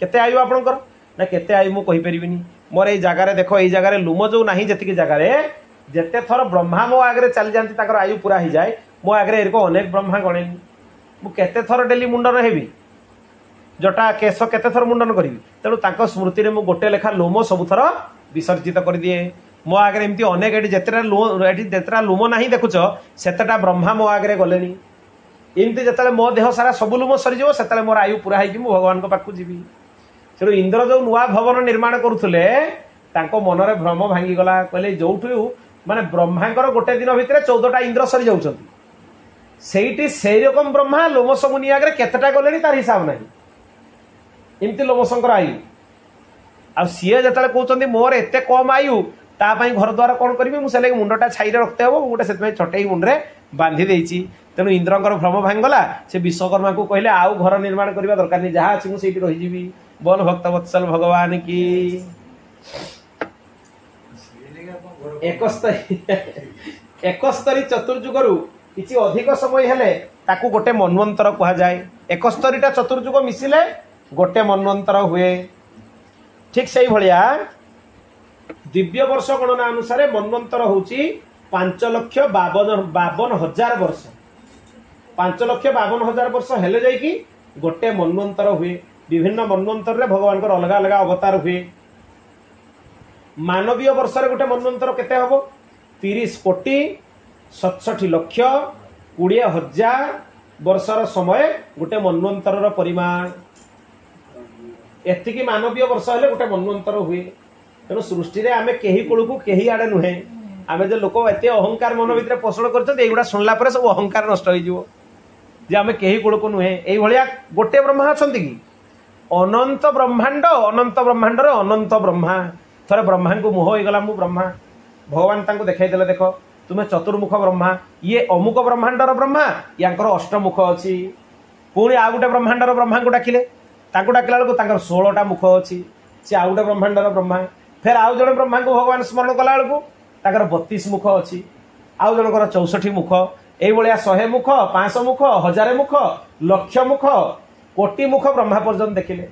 केते आयु आपणकर ना केते आयु मु कहि परिबिनी मोर ये जगार देख ये जगार लुम जो ना जी जगार जेते थर ब्रह्मा मो आगे चली जाती आयु पूरा हो जाए मो आगे एरको अनेक ब्रह्मा गणेनी मु केते थर डेली मुंडन हेबी जटा केश केते थर मुंडन करी तेणु स्मृति में गोटे लेखा लोम सबुथर विसर्जित कर दिए मो आगे एमती अनेक जेतेटा लुम ना देखुच सेतेटा ब्रह्मा मो आगे गले एमती जिते मो देह सारा सब लुम सरीज से मोर आयु पूरा हो भगवान पाक जी तेणु इंद्र जो नुआ भवन निर्माण करुले तांको मनरे भ्रम भांगीगला कहले जोठु माने ब्रह्मांकर गोटे दिन भितर 14टा इंद्र सरी जाउछंती सेठी से रकम ब्रह्मा लोमस मुनि आगे केतटा गले तार हिसाब ना एमती लोमसंकर आयु आ सीए जो कहते मोर एत कम आयु तापाई घर द्वार कौन करी मुझे मुंडा छाई रखते हम गोटे से छटई मुंडे बांधि देती तेणु इंद्रकर भ्रम भांगला से विश्वकर्मा को कहले आउ घर निर्माण करने दरकार नहीं जहाँ अच्छी मुझे रही बोल भक्त वत्सल भगवान की 71 चतुर्युगरु किसी अधिक समय हेले ताकू गोटे मन्वंतर कह जाए 71टा चतुर्युग मिसिले गोटे मन्वंतर हुए ठीक से भाया दिव्य वर्ष गणना अनुसार मन्वंतर होची 5,52,000 वर्ष 5,52,000 वर्ष हेले जाई कि गोटे मन्वंतर हुए विभिन्न मन्वंतर रे भगवान को अलग अलग अवतार हुए मानवीय वर्ष रे गोटे मन्वंतर केते हबो 30 कोटी 67 लक्ष 20,000 वर्षर समय गोटे मन्वंतर परिमाण एतिकी मानवीय वर्ष हेले गोटे मन्वंतर हुए तेणु सृष्टि रे आमे केही कुल को केही आडे नुहे आमे जे लोक एते अहंकार मन भितर पोषण करछन एगुडा सुनला परे सब अहंकार नष्ट होई जिवो जे आमे केही कुल को नुहे एई भलिया गोटे ब्रह्मा अछंती कि अनंत ब्रह्मांड रे अनंत ब्रह्मा थरे ब्रह्मा को मोह होई गला मु ब्रह्मा भगवान तांको देखाई देले देखो तुमे चतुर्मुख ब्रह्मा ये अमुक ब्रह्मांडर ब्रह्मा यांकर अष्टमुख अछि पुणी आ गोटे ब्रह्मांडर ब्रह्मा को डाकिले तांको डाकिला बेलको तांकर 16टा मुख अछि से आ गोटे ब्रह्मांडर ब्रह्मा फिर आउ जने ब्रह्मा को भगवान स्मरण कला बेलको तांकर 32 मुख अछि आउ जनकर 64 मुख एई भलिया 100 मुख 500 मुख 1000 मुख लक्ष मुख कोटि मुख ब्रह्मा पर्यंत देखिले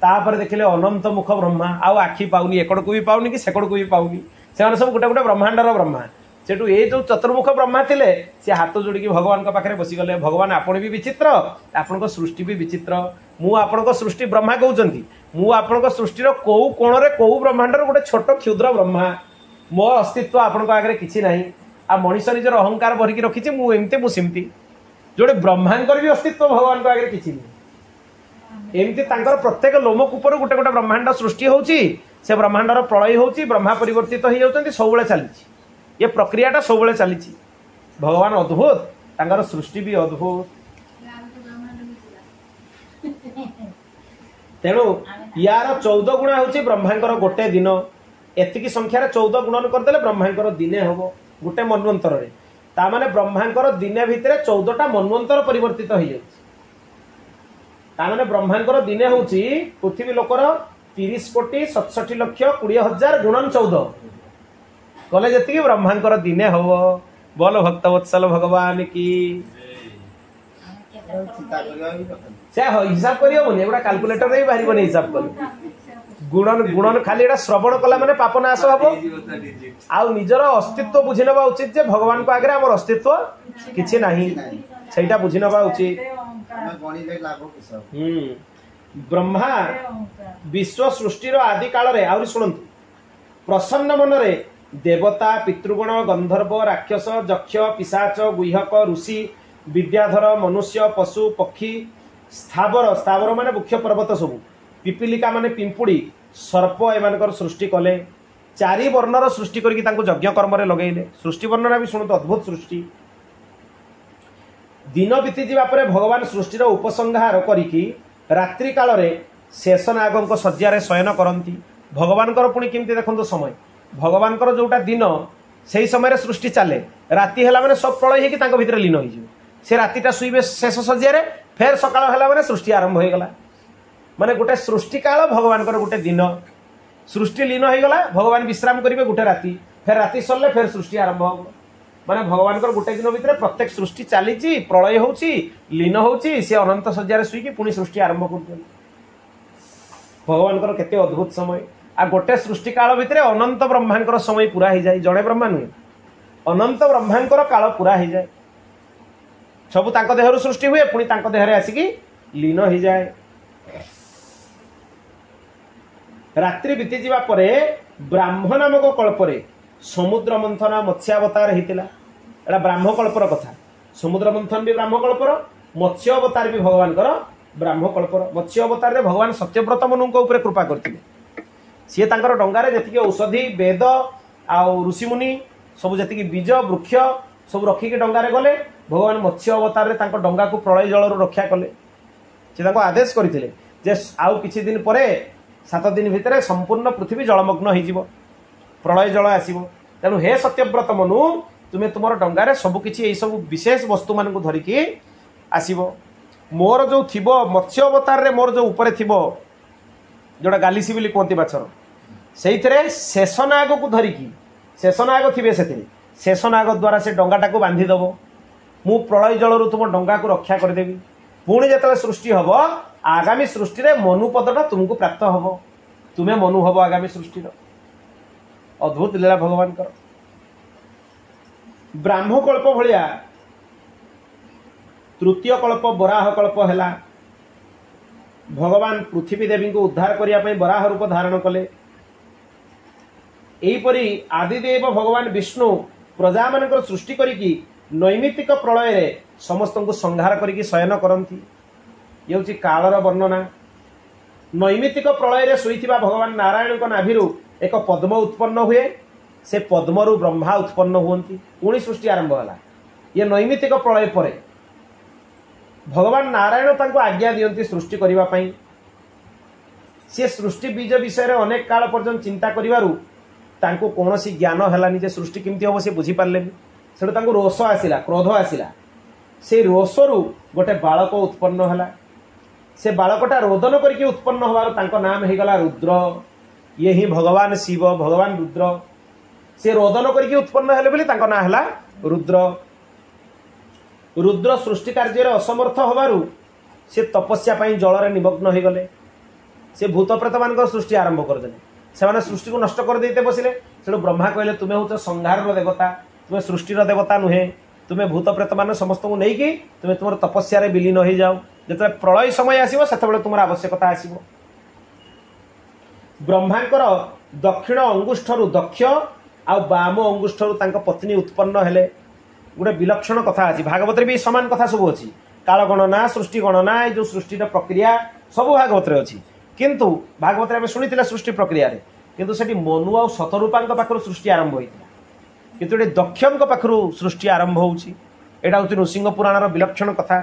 तापर देखिले अनंत मुख ब्रह्मा आउ आखि पाउनी एकड़ को भी पाउनी कि सेकड़ को भी पाउनी से सब गोटे गोटे ब्रह्मांडर ब्रह्मा सेठू ये जो चतुर्मुख ब्रह्मा थिले से हाथ जोड़िकी भगवान का पाखरे बसी गले भगवान आपण भी विचित्र आपण को सृष्टि भी विचित्र मु आपण को सृष्टि ब्रह्मा कहउचंती मु आपण को सृष्टिर को कोण रे को ब्रह्मांडर गोटे छोट क्षुद्र ब्रह्मा मो अस्तित्व आपण को आगे किछि नाही आ मनुष्य निजर अहंकार भरिकी रखिछि मु एमते मु सिमती जोड़े ब्रह्मांकर भी अस्तित्व भगवान को आगे किछि नहीं एमती तांकर प्रत्येक लोमक ऊपर गोटे गोटे ब्रह्मांड सृष्टि होउची से ब्रह्मांडर प्रलय होउची ब्रह्मा परिवर्तित होई जाउचंती सबुले चलीची ये प्रक्रियाटा सबुले चलीची भगवान अद्भुत तांकर सृष्टि भी अद्भुत तेणु यार 14 गुणा होची ब्रह्मांकर गोटे दिन एतिकी संख्यार 14 गुणन करदेले ब्रह्मांकर दिने हबो गोटे मन्वंतर रे ता माने ब्रह्मांकर दिने भितरे 14टा मन्वंतर परिवर्तित होई जाउची ता माने ब्रह्मांकर दिने होची पृथ्वी लोकर 30 कोटी 67 लक्ष 20,000 गुणन 14 कले जति ब्रह्मांकर दिने हबो बोल भक्त वत्सल भगवान की से हिसाब करियो एगुड़ा कैलकुलेटर रे बाहरी बने हिसाब कर गुणन गुणन खाली एटा श्रवण कला माने पाप नाश हबो आ निजर अस्तित्व बुझि नबा उचित जे भगवान को आगे हमर अस्तित्व किछि नाही सेटा बुझि नबा उचित ब्रह्मा विश्व सृष्टिर आदि काल रे आउरी सुनंतु प्रसन्न मन रे देवता पितृगण गंधर्व राक्षस यक्ष पिशाच गुह्यक ऋषि विद्याधर मनुष्य पशु पक्षी स्थावर स्थावर माने मुख्य पर्वत सबु पिपिलिका माने पिंपुड़ी सर्प एमानकर सृष्टि कले चारि वर्णर सृष्टि करके तांको यज्ञ कर्म रे लगेइले सृष्टि वर्णना भी सुनत अद्भुत सृष्टि दिन बीती जिबा परे भगवान सृष्टिर उपसंहार करिकी रात्रि काल रे शेषनागंक शଯ୍ୟାରେ शयन करती भगवानकर पुणी केमती देखंतु समय भगवानकर जोटा दिन सेही समय सृष्टि चले राति हैला माने सब प्रलय हेकी तांको भितर लीन होई जिवो से रातिटा सुइबे शेष शଯ୍ୟାରେ फेर सकाळ हैला माने सृष्टि आरंभ होई गला माने गोटे सृष्टि काल भगवानकर गोटे दिन सृष्टि लीन होई गला भगवान विश्राम करिवे गोटे राति फेर राति सरले फेर सृष्टि आरंभ हो माने भगवानकर गोटे दिन भितर प्रत्येक सृष्टि चलीची प्रलय होउची लीन होउची से अनंत शଯ୍ୟାରେ सुइकी पुणी सृष्टि आरंभ करछन भगवानकर केते अद्भुत समय आ गोटे सृष्टि काल भितर अनंत ब्रह्मांकर समय पूरा हो जाए जड़े ब्रह्मा नुहे अनंत ब्रह्मांकर काल पूरा हो जाए सब तांको देहरु सृष्टि हुए पुणी तांको देहरे आसिकी लीन हो जाए रात्रि बीती जिबा परे ब्राह्मण नामक कल्परे समुद्र मंथन मत्स्यावतार होता एटा ब्राह्म कल्पर कथा समुद्र मंथन भी ब्राह्म कल्पर मत्स्य अवतार भी भगवान ब्राह्म कल्पर मत्स्य अवतार भगवान सत्यव्रत मनु ऊपर कृपा करते सी तांकर डंगारे जतिक औषधि वेद आउ ऋषिमुनि सब जी बीज वृक्ष सब रखिक डंगारे गले भगवान मत्स्य अवतार रे तांको डंगा को प्रलय जल रक्षा कले से तांको आदेश करथिले जे आउ किछि दिन परे 7 दिन भितर संपूर्ण पृथ्वी जलमग्न होई जिवो प्रलय जल आसीबो तेणु हे सत्यव्रत मनु तुमे तुमर डंगारे सब किछि एई सब विशेष वस्तु मान को धरिकी आसीबो मोर जो थिबो मत्स्य अवतार रे मोर जो ऊपर थिबो जोड़ा गालिसी बोली कहती बाछर से शेषनाग को धरिकी शेषनाग थे से शेषनाग द्वारा से डंगाटा को बांधीदेव मु प्रलय जलू तुम डंगा को रक्षा करदेवी पुणी जो सृष्टि हम आगामी सृष्टि रे मनुपदटा तुमको प्राप्त हम तुम्हें मनु हम आगामी सृष्टि अद्भुत लीला भगवान कर ब्राह्मकल्प भाया तृतीय कल्प बराह कल्प है भगवान पृथ्वी देवी को उद्धार करने बराह रूप धारण कले एहीपरि आदिदेव भगवान विष्णु प्रजा मान सृष्टि करिकी नैमित्तिक प्रलय रे समस्त को संहार करिकी शयन करती ये हूँ कालर वर्णना नैमित्तिक प्रलय रे सोईथिबा भगवान नारायण को नाभिरु एक पद्म उत्पन्न हुए से पद्मरु ब्रह्मा उत्पन्न हुंती पुणी सृष्टि आरंभ है ये नैमित्तिक प्रलय पर भगवान नारायण तांको आज्ञा दियंती सृष्टि करिबा पई से सृष्टि बीज विषय रे अनेक काल पर्यंत चिंता करिवारु तांको कोनोसी ज्ञान हेलानी जे सृष्टि केमती हो से बुझी पारलेनी सेठो तांको रोष आसिला क्रोध आसिला से रोषरु गोटे बालक उत्पन्न हला से बालकटा रोदन करके उत्पन्न होवार तांको नाम हे गला रुद्र ये ही भगवान शिव भगवान रुद्र से रोदन करके उत्पन्न हेले बोली तांको नाम हला रुद्र रुद्र सृष्टि कार्य असमर्थ होवारु से तपस्या पाई जल रे निमग्न हो गले से भूत प्रेत मान सृष्टि आरंभ करदेले से सृष्टि को नष्ट कर देते बसिले से ब्रह्मा कहले तुम्हें हूँ संहार देवता तुम्हें सृष्टिर देवता नुहे तुम्हें भूत प्रेत मान समस्त को लेकिन तुम्हें तुम तपस्या विलीन हो जाओ जो प्रलय समय आसो से तुम आवश्यकता आसो ब्रह्मांकर दक्षिण अंगुष्ठरु दक्ष आ बाम अंगुष्ठरु तांको पत्नी उत्पन्न हेले गोटे विलक्षण कथा अच्छी भागवत भी सामान कथा सब अच्छी काल गणना सृष्टि गणना जो सृष्टि प्रक्रिया सब भागवत अच्छी किंतु भागवत में शुणी सृष्टि प्रक्रिया रे किंतु सेठी मनु आ शतरूपा पाखर सृष्टि आरंभ होता किंतु ये दक्षक पाखर सृष्टि आरंभ होउछि एटा होछि नृसिंह पुराणर विलक्षण कथा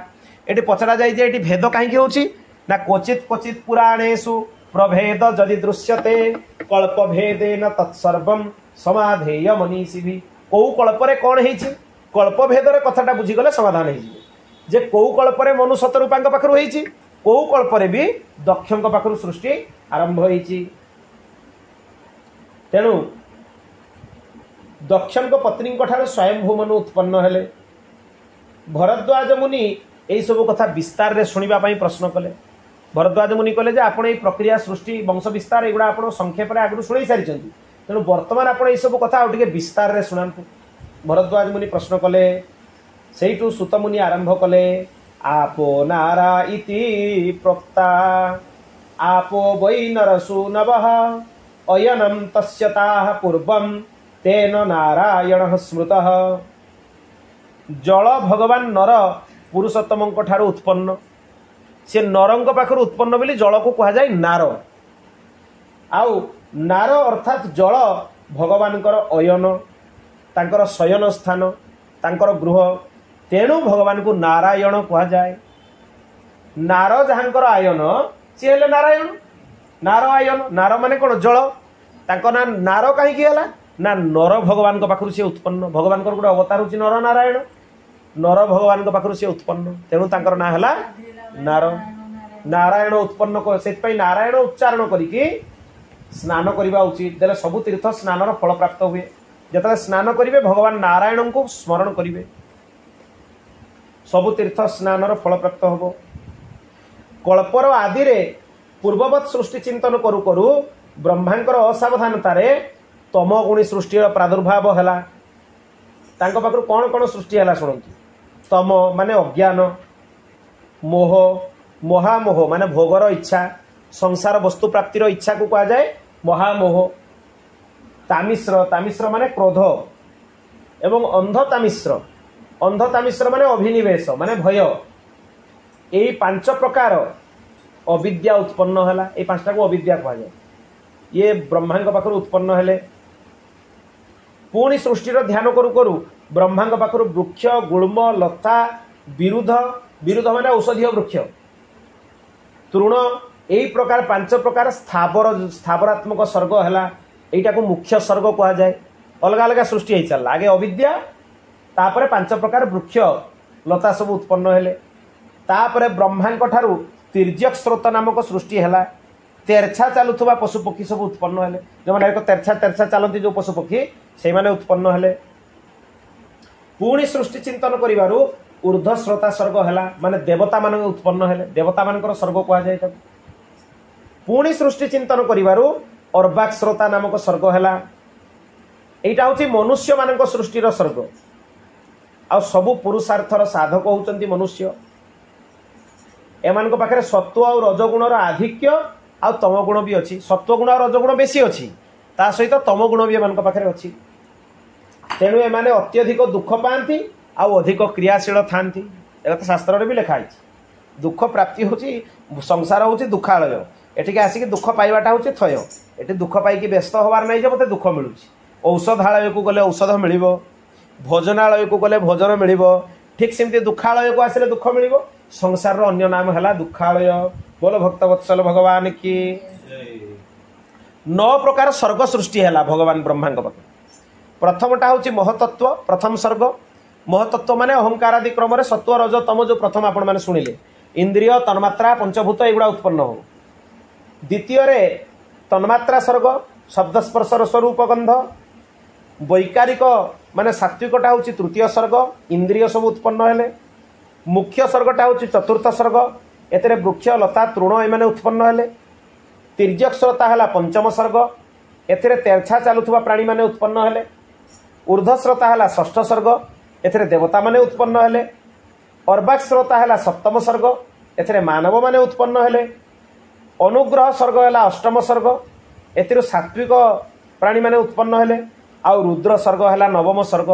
एटी पचरा जाय जे एटी भेद काहेकि होउछि ना क्वचित क्वचित पुराणेषु प्रभेद जदि दृश्यते कल्प भेदेन तत्सर्वं समाधेय मनीषिभि को कल्परे कोन हेछि कल्प भेदर कथाटा बुझी गले समाधान हेछि जे को कल्परे मनु शतरूपा पाखर होइछि को कल्परे भी दक्षक पाखर सृष्टि आरंभ होइछि तेणु दक्षक पत्नी स्वयंभू मनु उत्पन्न हेले भरद्वाज मुनि यही सब कथा विस्तार रे सुनिबा पई प्रश्न कले भरद्वाज मुनि कहले जे आपण ए प्रक्रिया सृष्टि वंश विस्तार एगुड़ा आपण संक्षेप रे आगु सुनै सारिछन्ती तेणु वर्तमान आपण ए सब कथा आउटिके विस्तार रे सुनांतु भरद्वाज मुनि प्रश्न कले सेइटु सुत मुनि आरंभ कले आपो नारा इति प्रोक्ता आपो वै नरसु नवः अयनम तस्यताः पूर्वं तेन नारायण स्मृतः जल भगवान नर पुरुषोत्तम ठारू उत्पन्न से नरंग पाखर उत्पन्न बोली जल को कह जाए नार आउ नार अर्थात जल भगवान अयन तांकर शयन स्थान तांकर गृह तेणु भगवान को नारायण कह जाए नार जहांकर आयन सी हेले नारायण नार आयन नार माने कौन जल तांको ना नार कहीं ना नर भगवान पाखु सी उत्पन्न भगवान गोटे अवतार हूँ नर नारायण नर भगवान पाखु सी उत्पन्न तेणु तांकर ना हला नार नारायण उत्पन्न से नारायण उच्चारण करके स्नान करवा उचित देले सबु तीर्थ स्नानर फल प्राप्त हुए जिते स्नान करेंगे भगवान नारायण को स्मरण करेंगे सबु तीर्थ स्नानर फल प्राप्त हम कल्पर आदि रे पूर्ववत सृष्टि चिंतन करू करू ब्रह्मांकर असावधानतार तम गुणी सृष्टि प्रादुर्भाव है पाखु कौन कौन सृष्टि है शुणु तम माने अज्ञान मोह महामोह माने भोगर इच्छा संसार वस्तु प्राप्तिर इच्छा को कहा जाए महामोह तामिश्र तामिश्र माने क्रोध एवं अंध तामिश्र माने अभिनिवेश माने भय यही 5 प्रकार अविद्या उत्पन्न है ये 5टा को अविद्या कहा जाए ये ब्रह्मा पाखर उत्पन्न हेले पुणी सृष्टिर ध्यान करू करू ब्रह्मा पाखर वृक्ष गुल्म लता विरुद्ध विरुद्ध माने औषधीय वृक्ष तृण यही प्रकार 5 प्रकार स्थावरात्मक सर्ग है यटा को मुख्य सर्ग कह जाए अलग अलग सृष्टि हो चल आगे अविद्या तापर 5 प्रकार वृक्ष लता सब उत्पन्न हेले तापर ब्रह्मा ठारू तिर्यक स्रोत नामक सृष्टि है तेरछा चलुवा पशुपक्षी सब उत्पन्न हेले जो मैंने तेरछा तेरछा चलती जो पशुपक्षी से माने उत्पन्न हेले पुणी सृष्टि चिंतन करिवारु ऊर्ध्व श्रोता सर्ग है माने देवता मान उत्पन्न हेले देवता मान सर्ग कह जाए पुणी सृष्टि चिंतन करिवारु अर्बाक श्रोता नामक सर्ग है यहाँ हूँ मनुष्य मान सृष्टिर सर्ग आ सबु पुरुषार्थर साधक होउचंती मनुष्य एमान पाखे सत्व और रजगुणर आधिक्य आ तम गुण भी अच्छी सत्व गुण और रजगुण बेसी अच्छी ता सहित तम गुण भी एमान पाखे अच्छी तेणु एमाने अत्यधिक दुख पाती आउ अधिक क्रियाशील थांती एक शास्त्र भी लिखाई दुख प्राप्ति हूँ संसार हूँ दुखालय एटिके आसिक दुख पाइबाटा हूँ थय एटी दुख पाइकी व्यस्त हबार नहीं मते दुख मिलूँ औषधालय को गले औषध मिल भोजनालय को गले भोजन मिल ठीक सेमती दुखालय को आसिले दुख मिल संसार अन्य नाम है दुखालय बोलो भक्तवत्सल भगवान की 9 प्रकार सर्ग सृष्टि है भगवान ब्रह्मा पाखे प्रथमटा हूँ महतत्व प्रथम सर्ग महतत्व माने अहंकार आदि क्रम सत्व रज तम जो प्रथम आपण मैंने शुणिले इंद्रिय तन्मात्रा पंचभूत एगुड़ा उत्पन्न हो द्वितीय तन्मात्रा सर्ग शब्द स्पर्शर स्वरूप गंध वैकारिक माने सात्विकटा हूँ तृतीय सर्ग इंद्रिय सब उत्पन्न हेले मुख्य सर्गटा हूँ चतुर्थ सर्ग एते वृक्ष लता तृण एमाने उत्पन्न हेले तिर्यक श्रोता है पंचम सर्ग एथे तेरछा चलुवा प्राणी माने उत्पन्न हेले ऊर्ध्व श्रोता है षष्ठ सर्ग एथे देवता माने उत्पन्न हेले अर्बाक श्रोता है सप्तम सर्ग एथे मानव माने उत्पन्न हेले अनुग्रह सर्ग है अष्टम सर्ग एतिर सात्विक प्राणी माने उत्पन्न हेले आ रुद्र सर्ग है नवम सर्ग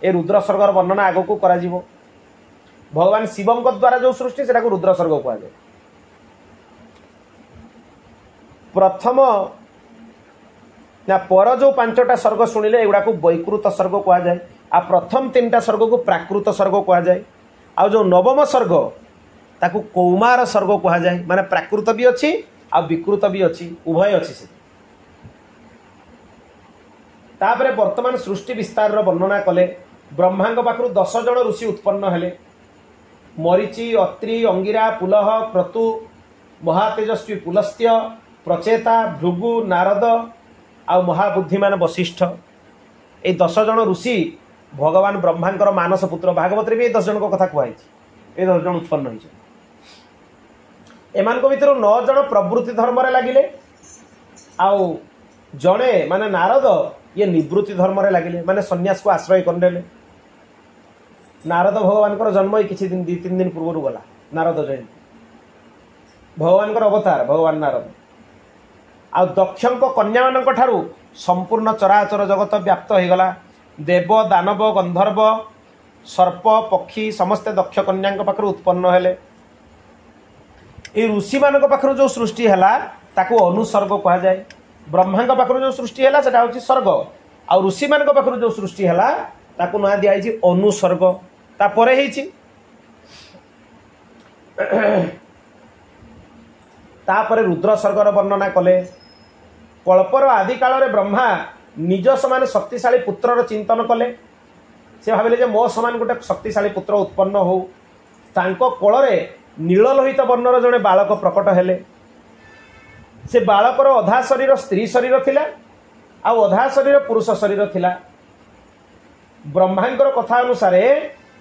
ए रुद्र सर्गर वर्णना आग को करा जीवो भगवान शिवं द्वारा जो सृष्टि से रुद्र सर्ग कहुए प्रथम ना पर जो 5टा सर्ग शुणिले एगुड़ा को वैकृत सर्ग कह जाए आ प्रथम 3टा सर्ग को प्राकृत सर्ग कह जाए आ जो नवम सर्ग ताकू कौमार सर्ग कह जाए माने प्राकृत भी अच्छी आ विकृत भी अच्छी उभय अच्छी से तापरे वर्तमान सृष्टि विस्तार वर्णना कले ब्रह्मा पाखु 10 जन ऋषि उत्पन्न हेले मरीचि अत्रि अंगिरा पुलह क्रतु महातेजस्वी पुलस्त्य प्रचेता भृगु नारद आ महाबुद्धिमान वशिष्ठ ये 10 जन ऋषि भगवान ब्रह्मांकर मानस पुत्र भागवत भी 10 जन कथा कहई ये 10 जन उत्पन्न होइछ एमान भितर 9 जन प्रवृत्ति धर्म रे लागिले आउ जड़े माने नारद ये निवृत्ति धर्म रे लागिले माने सन्यास को आश्रय करनेले नारद भगवान जन्म ही किसी दिन 2-3 दिन पूर्व गला नारद जयंती भगवान अवतार भगवान नारद आ दक्षक कन्या मान ठारू संपूर्ण चराचर जगत व्याप्त हो गला देव दानव गंधर्व सर्प पक्षी समस्ते दक्ष कन्या पाखु उत्पन्न हेले ऋषि मान पाखु जो सृष्टि है ताकू अनुसर्ग कह जाए ब्रह्मा पाखु जो सृष्टि है सेटा हूँ सर्ग आ ऋषि मान पाखु जो सृष्टि है ताकू ना दिखाई अनुसर्ग तापर तापर रुद्र सर्गर वर्णना कले कल्पर आदि काल रे ब्रह्मा निज समान शक्तिशाली पुत्रर चिंतन कले से भाविले मो समान गोटे शक्तिशाली पुत्र उत्पन्न हो तांको कोଳରେ नीललोहित वर्णर जड़े बालक प्रकट हेले से बालकर अधा शरीर स्त्री शरीर थिला आ अधा शरीर पुरुष शरीर थिला ब्रह्मांकर कथा अनुसार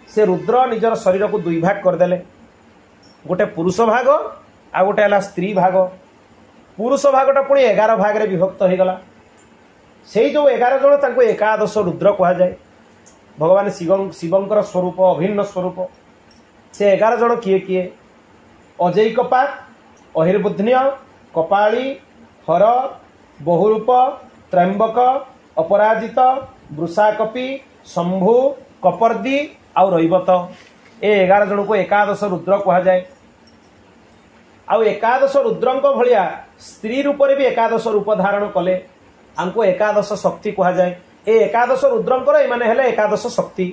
से रुद्र निजर शरीर को 2 भाग करदेले गोटे पुरुष भाग आ गोटे है स्त्री भाग पुरुष भागटा पुणी 11 भाग रे विभक्त हो गला से जो 11 जन तांको एकादश रुद्र कह जाए भगवान शिवंकर स्वरूप अभिन्न स्वरूप से 11 जन किए किए अजय कपात अहिर्बुध्य कपाली हर बहुरूप त्रयंबक अपराजित वृषाकपि शंभु कपर्दी आउ रैवत ए 11 जन को एकादश रुद्र कह जाए आउ एकादश रुद्रंक भलिया स्त्री रूप भी एकादश रूप धारण कले आमको एकादश शक्ति कहा जाए। ए एकादश रुद्रंकर ए माने हेले एकादश शक्ति।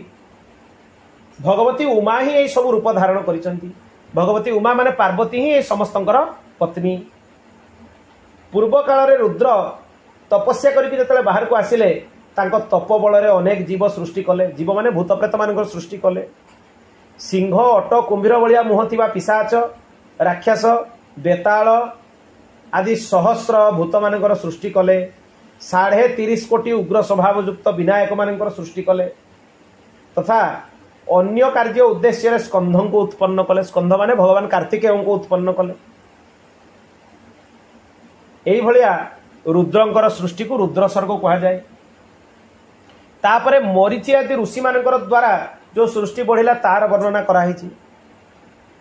भगवती उमा ही यही सब रूप धारण करिसंती। भगवती उमा माने पार्वती ही समस्तंकर पत्नी। पूर्व काल रे रुद्र तपस्या करके जतले बाहर को आसिले तांको तप बल रे अनेक जीव सृष्टि कले। जीव माने भूत प्रेत मानकर सृष्टि कले। सिंह अट कुंभीर भलिया मुह थिबा पिशाच राक्षस बेताल आदि सहस्र भूत मानकर सृष्टि कले। 30.5 कोटी उग्र स्वभाव युक्त विनायक मानकर सृष्टि कले तथा अन्य कार्य उद्देश्य स्कंध को उत्पन्न कले। स्कंध माने भगवान कार्तिकेय को उत्पन्न कले। एई भलिया रुद्रंकर सृष्टि को रुद्र सर्ग कहा जाए। तापरे मरीचि आदि ऋषि मानकर द्वारा जो सृष्टि बढ़िला तार वर्णना कराई।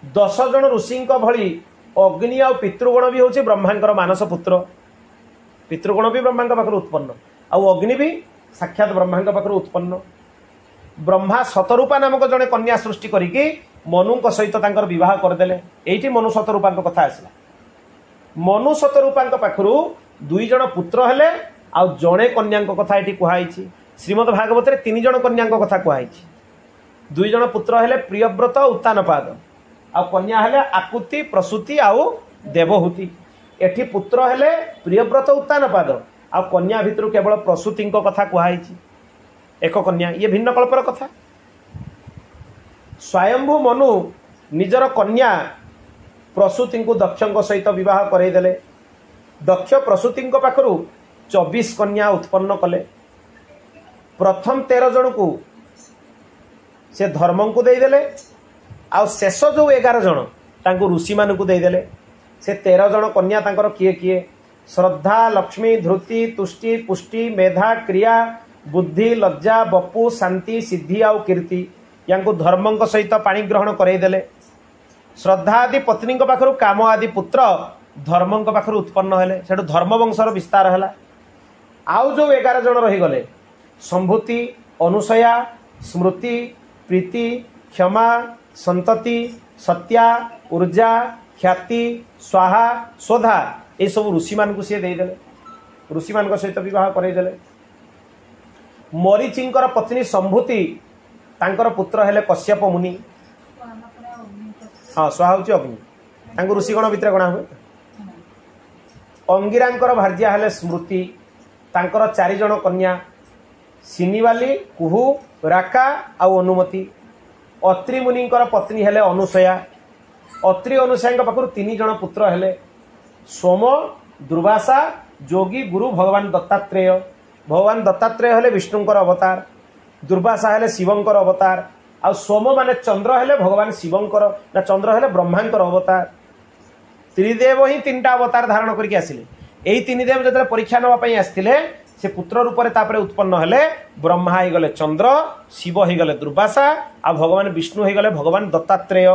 10 जन ऋषिंक भली अग्नि आ पितृगण भी होची ब्रह्मांकर मानस पुत्र। पितृगण भी ब्रह्मांक पाखर उत्पन्न आउ अग्नि भी साक्षात ब्रह्मांक पाखर उत्पन्न। ब्रह्मा शतरूपा नामक जड़े कन्या सृष्टि करिकी मनुक सहित तांकर विवाह करदेले। एइठी मनु शतरूपांक कथा आसला। मनु शतरूपांक पाखरु 2 जन पुत्र हेले आ जड़े कन्यांक कथा एठी कुहाइछि। श्रीमद् भागवत रे 3 जन कन्यांक कथा कुहाइछि। 2 जन पुत्र हेले प्रियव्रत उत्तानपाद आ कन्या हेले आकुति प्रसूति आउ देवहूति। एठी पुत्र हेले प्रियव्रत उत्तानपाद आ कन्या भितर केवल प्रसूतिंक कथा कुहाइछि। एक कन्या ये भिन्न कल्पर कथा। स्वयंभू मनु निजर कन्या प्रसूति को दक्ष सहित विवाह करईदेले। दक्ष प्रसूति पाखरु 24 कन्या उत्पन्न कले। प्रथम 13 जन को से धर्म को देदेले आ शेष जो 11 जन तांको ऋषि मान को देदेले। से 13 जन कन्या तांकर किए किए श्रद्धा लक्ष्मी धृति तुष्टि पुष्टि मेधा क्रिया बुद्धि लज्जा बपु शांति सिद्धि आउ कीर्ति यांको धर्मंक सहित पाणी ग्रहण करईदेले। श्रद्धा आदि पत्नी पाखरु काम आदि पुत्र धर्मंक पाखरु उत्पन्न हेले। सेठु धर्म वंशर विस्तार हैला। आउ जो 11 जन रही गले संभूति अनुसया स्मृति प्रीति क्षमा संतति सत्या ऊर्जा ख्याति स्वाहा स्वधा ये सब ऋषि मान को सी देदेले। ऋषि मान सहित विवाह करईदेले। मरीचिंकर पत्नी संभूति तांकर पुत्र हेले कश्यप मुनि। हाँ स्वाहा होची अग्नि तांको ऋषिगण भितर गणा हुए। अंगिरांकर भार्या हेले स्मृति तांकर 4 जन कन्या सिनिवाली कुहू राका आउ अनुमति। अत्रि मुनिंकर पत्नी हेले अनुसया। अत्रि अनुसया पाखरु 3 जन पुत्र हेले सोम दुर्वासा जोगी गुरु भगवान दत्तात्रेय। भगवान दत्तात्रेय हेले विष्णुंकर अवतार। दुर्वासा हेले शिवंकर अवतार आ सोम माने चंद्र हेले भगवान शिवंकर ना चंद्र हेले ब्रह्मांकर अवतार। त्रिदेव ही 3टा अवतार धारण करके आसिले। एही 3 देव जतले परीक्षा नवा पई आस्थिले से पुत्र रूप रे तापरे उत्पन्न हेले। ब्रह्मा हे गले चंद्र शिव हे गले दुर्वासा आ भगवान विष्णु हे गले भगवान दत्तात्रेय।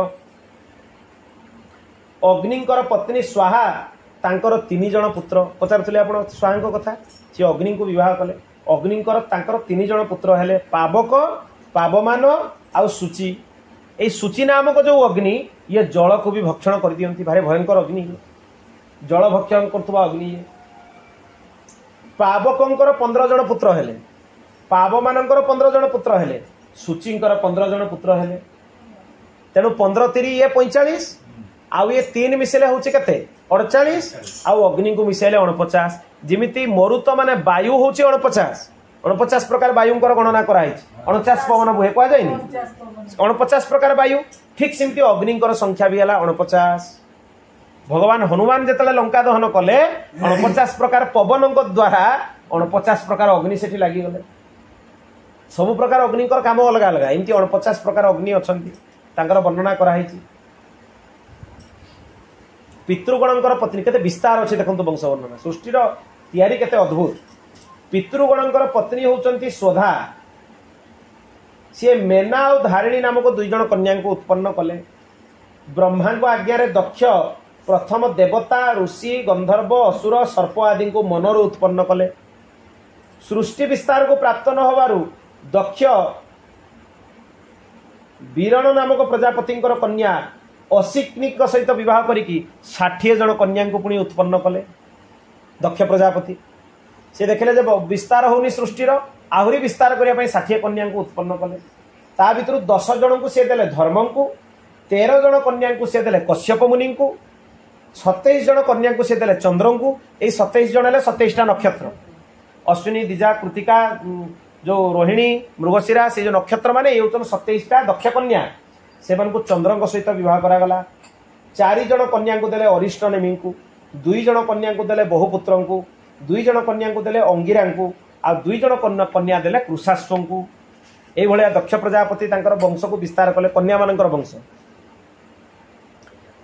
अग्निंकर पत्नी स्वाहा तांकर 3 जन पुत्र पचारथिले आपण स्वाहांक कथा। से अग्नि को विवाह कले। अग्निंकर तांकर 3 जन पुत्र हेले पावक पावमान आ सूचि। ए सूचि नामक जो अग्नि ये जल को भी भक्षण कर दियंती। भारी भयंकर अग्नि जल भक्षण करथुवा अग्नि। पावकंकर 15 जन पुत्र हेले पावमानंकर 15 जन पुत्र हेले सूचिंकर 15 जन पुत्र हेले। तेणु 15 3 ये 45 आउ ये 3 मिसेले होचे केते 48 आउ अग्नि को मिसेले 49। जिमिति मरुत माने वायु होचे 49 प्रकार वायुंकर गणना कराई। 49 पवन बुहे कह जायनी 49 प्रकार वायु। ठीक सेमती अग्निंकर संख्या भी हला 49। भगवान हनुमान जेतले लंका दहन कले 49 प्रकार पवनंक द्वारा 49 प्रकार अग्नि सेठी लागि गले। सब प्रकार अग्निकर काम अलग अलग एमती 49 प्रकार अग्नि अछंती तांकर वर्णना कराई। पितृगणंकर पत्नी केते विस्तार अछि देखंतु वंश वर्णना। सृष्टिर तयारी केते अद्भुत। पितृगणंकर पत्नी होचंती स्वधा। सी मेना और धारिणी नामक 2 जन कन्या को उत्पन्न कले। ब्रह्मा को आज्ञा रे दक्ष प्रथम देवता ऋषि गंधर्व असुर सर्प आदि को मनर उत्पन्न कले। सृष्टि विस्तार को प्राप्त न होवारु दक्ष बीरण नामक प्रजापति कन्या असिक्निक सहित विवाह करिकी 60 जन कन्या को पुणी उत्पन्न कले दक्ष प्रजापति। से देखले जब विस्तार होनी सृष्टिर आहरी विस्तार करने 60 कन्या को उत्पन्न कले। ता भितर 10 जन को सी देले धर्म को, 13 जन कन्या को सी देले कश्यप मुनि को, 27 जन कन्या को सी देले चंद्र को। ये 27 जन हेले 27टा नक्षत्र अश्विनी दिजा कृतिका जो रोहिणी मृगशिरा से जो नक्षत्र माने ये 27टा दक्ष कन्या से चंद्र सहित विवाह करागला। 4 जन कन्या को देले अरिष्ट नेमी को, 2 जन कन्या को देले बहुपुत्र को, 2 जन कन्या को देले अंगिरा को, आ 2 जन कन्या देले कृषाश्व को। ये भलिया दक्ष प्रजापति तांकर वंश को विस्तार कले कन्या मानकर वंश।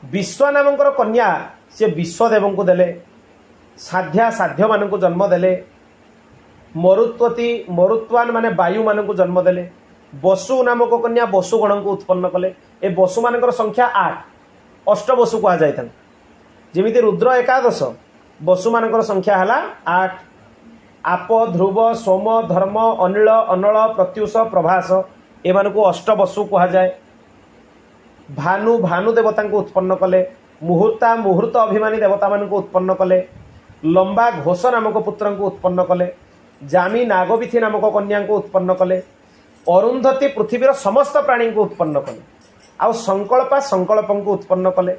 विश्व नामकर कन्या से विश्वदेव को देले, साध्या साध्य मान को जन्म देले, मरुत्वती मरुत्वान माने वायु मान को जन्म देले, बसु नामक कन्या बसुगण को उत्पन्न कले। ए बसु मानकर संख्या 8, अष्ट बसु कहा जाए। जमिति रुद्र 11 बसु मानकर संख्या हला 8। आप ध्रुव सोम धर्म अनिल अनल प्रत्युष प्रभास एमान को अष्ट बसु कहा जाए। भानु भानु देवता को उत्पन्न कले, मुहूर्ता मुहूर्त अभिमानी देवता मान को उत्पन्न कले, लंबा घोष नामक पुत्र को उत्पन्न कले, जामी नागविथि नामक कन्या को उत्पन्न कले, अरुंधति पृथ्वीर समस्त प्राणी को उत्पन्न कले, आ संकल्पा संकल्प को उत्पन्न कले।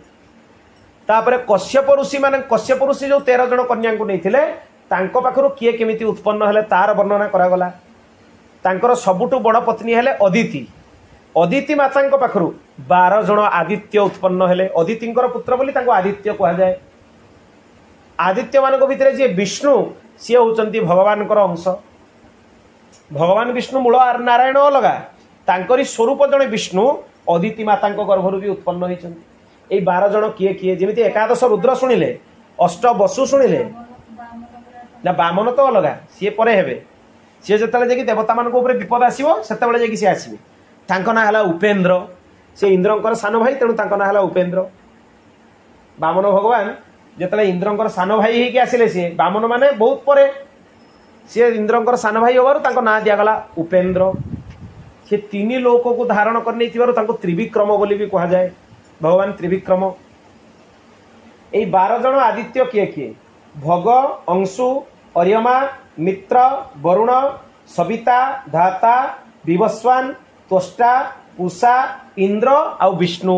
तापरे कश्यप ऋषि माने कश्यप ऋषि जो 13 जन कन्या को नहीं तांको पाखरु किए केमिति उत्पन्न हेले तार वर्णना करागला। तांकर सबुठु बड़ पत्नी हेले अदिति। अदिति माता पाखरु 12 जन आदित्य उत्पन्न हेले। अदितिंकर पुत्र बोली तांको आदित्य कहा जाए। आदित्य मान भितर जी विष्णु सी होचंती भगवान अंश। भगवान विष्णु मूल नारायण अलगा, तांकरी स्वरूप जड़े विष्णु अदिति माता गर्भर भी उत्पन्न होती। 12 जन किए किए जमी 11 रुद्र शुणिले, 8 बसु शुणिले ना बामन तो अलगा सी परे हेबे। सी जो देवता मान विपद आसो से सी आसवे। तांको ना हला उपेन्द्र, से इंद्रंकर सान भाई, तेणु तांको ना हला उपेन्द्र। बामन भगवान जिते इंद्रंकर सान भाई होके आसिले, सी बामन माने बहुत परे, सी इंद्रंकर सान भाई होबारु ना दिगला उपेन्द्र। से 3 लोक को धारण कर त्रिविक्रम बोली भी कहा जाए। भगवान त्रिविक्रम। ये 12 जन आदित्य किए किए भग अंशु अर्यमा मित्र वरुण सविता धाता विवस्वान त्वष्टा पूषा इंद्र आ विष्णु।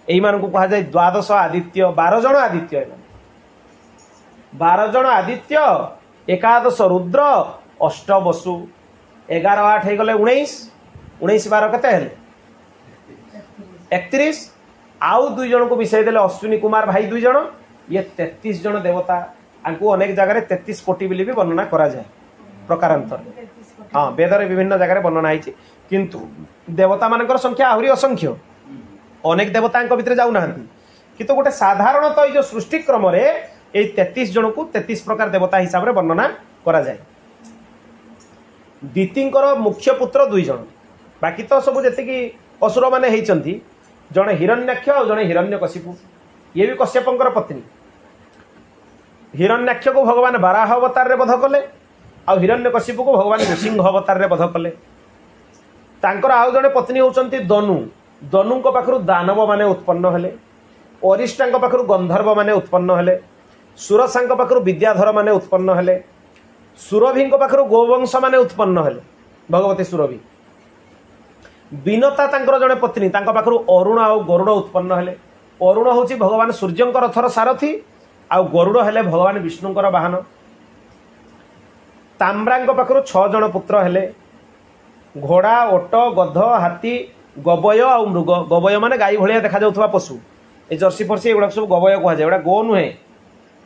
यही मान को कहा जाए 12 आदित्य। 12 जन आदित्य, 12 जन आदित्य, 11 रुद्र, 8 बसु, 11 8 हो गले 19, 19 12 केते हेले 31। आउ 2 जन को मिसाई देले अश्विनी कुमार भाई 2 जन, ये 33 जन देवता। आंकु अनेक जगह 33 कोटि भी वर्णना करा जाए प्रकारांतर। हाँ, वेदर विभिन्न जगह वर्णना है, किंतु देवता मानकर संख्या आहरी असंख्य। अनेक देवता भितर जाऊ ना, किंतु गोटे साधारणतः जो सृष्टि क्रम रे 33 जन को 33 प्रकार देवता हिसाब से वर्णना करा जाए। दितिंकर मुख्य पुत्र 2 जन, बाकी तो सब जी असुर माने होती, जड़े हिरण्याक्ष और जड़े हिरण्यकशिपु। ये भी कश्यपंकर पत्नी। हिरण्याक्ष को भगवान बाराह अवतार रे वध कले, आ हिरण्यकशिपु को भगवान नृसिंह अवतार रे वध कले। तांकर आउ जड़े पत्नी होचंती दनु। दनु को पाखरु दानव माने उत्पन्न हेले, अरिष्टांक पाखरु गंधर्व माने उत्पन्न हेले, सुरसांक पाखरु विद्याधर माने उत्पन्न हेले, सुरभि पाखरु गोवंश माने उत्पन्न हेले, भगवती सुरभि। विनता तांकर जड़े पत्नी, तांका पाखरु अरुण आ गरुड़ उत्पन्न हेले। अरुण होची भगवान सूर्यंकर रथर सारथी, आ गरुड़ हेले भगवान विष्णुंकर वाहन। ताम्रांक पाखरु 6 जन पुत्र हेले, घोड़ा ओट गध हाथी गबय आ मृग। गबय माने गाई भलिया देखा जाउथबा पशु। ए जर्सी फर्सी एगुड़ा सब गबय कहा जाए। एगुड़ा गो नुहे,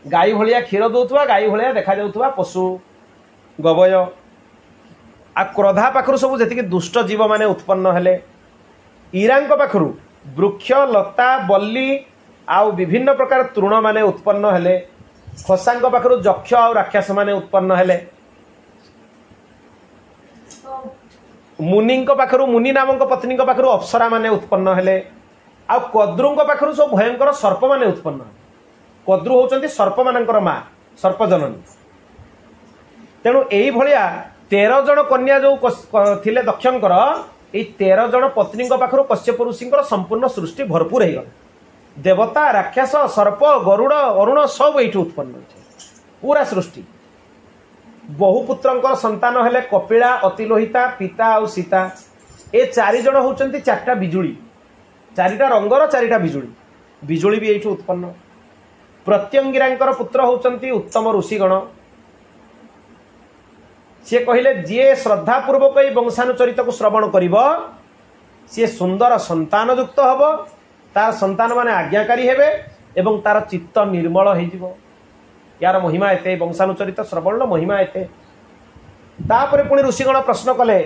गाई भलिया क्षीर दउथबा गाई भलिया देखा जाउथबा पशु गबय। आ क्रोधा पाखरु सब जति दुष्ट जीव माने उत्पन्न हेले। ईरांक पाखरु वृक्ष लता बल्ली आ विभिन्न प्रकार तृण माने उत्पन्न हेले। खसांक पाखरु यक्ष आ राक्षस माने उत्पन्न हेले। मुनिंक पाखरु मुनि नामक पत्नी पाखरु अप्सरा माने उत्पन्न हेले। आ कद्रुंक पाखरु सब भयंकर सर्प माने उत्पन्न। कद्रु होचंती सर्प मानकर मां, सर्प जननी। तेणु एई भलिया 13 जन कन्या जो थिले दक्षंकर, ये 13 जन पत्नी पाखर कश्यप ऋषि संपूर्ण सृष्टि भरपूर हो गला। देवता राक्षस सर्प गरुड़ अरुण सब ये उत्पन्न हो पूरा सृष्टि। बहुपुत्र संतान हेले कपिला अतिलोहिता पिता और सीता। ए 4 जन होचंती 4टा बिजुली 4टा रंगर 4टा बिजुली बिजुली भी ये उत्पन्न। प्रत्यंगिरा पुत्र होचंती उत्तम ऋषिगण। सी कहले जी श्रद्धापूर्वक ये वंशानुचरित को श्रवण करिब सी सुंदर संतान युक्त हब तार संतान माने आज्ञाकारी हेबे एवं तार चित्त निर्मल हो। यार महिमा एते वंशानुचरित श्रवण महिमा एते। तापर पुणी ऋषिगण प्रश्न कले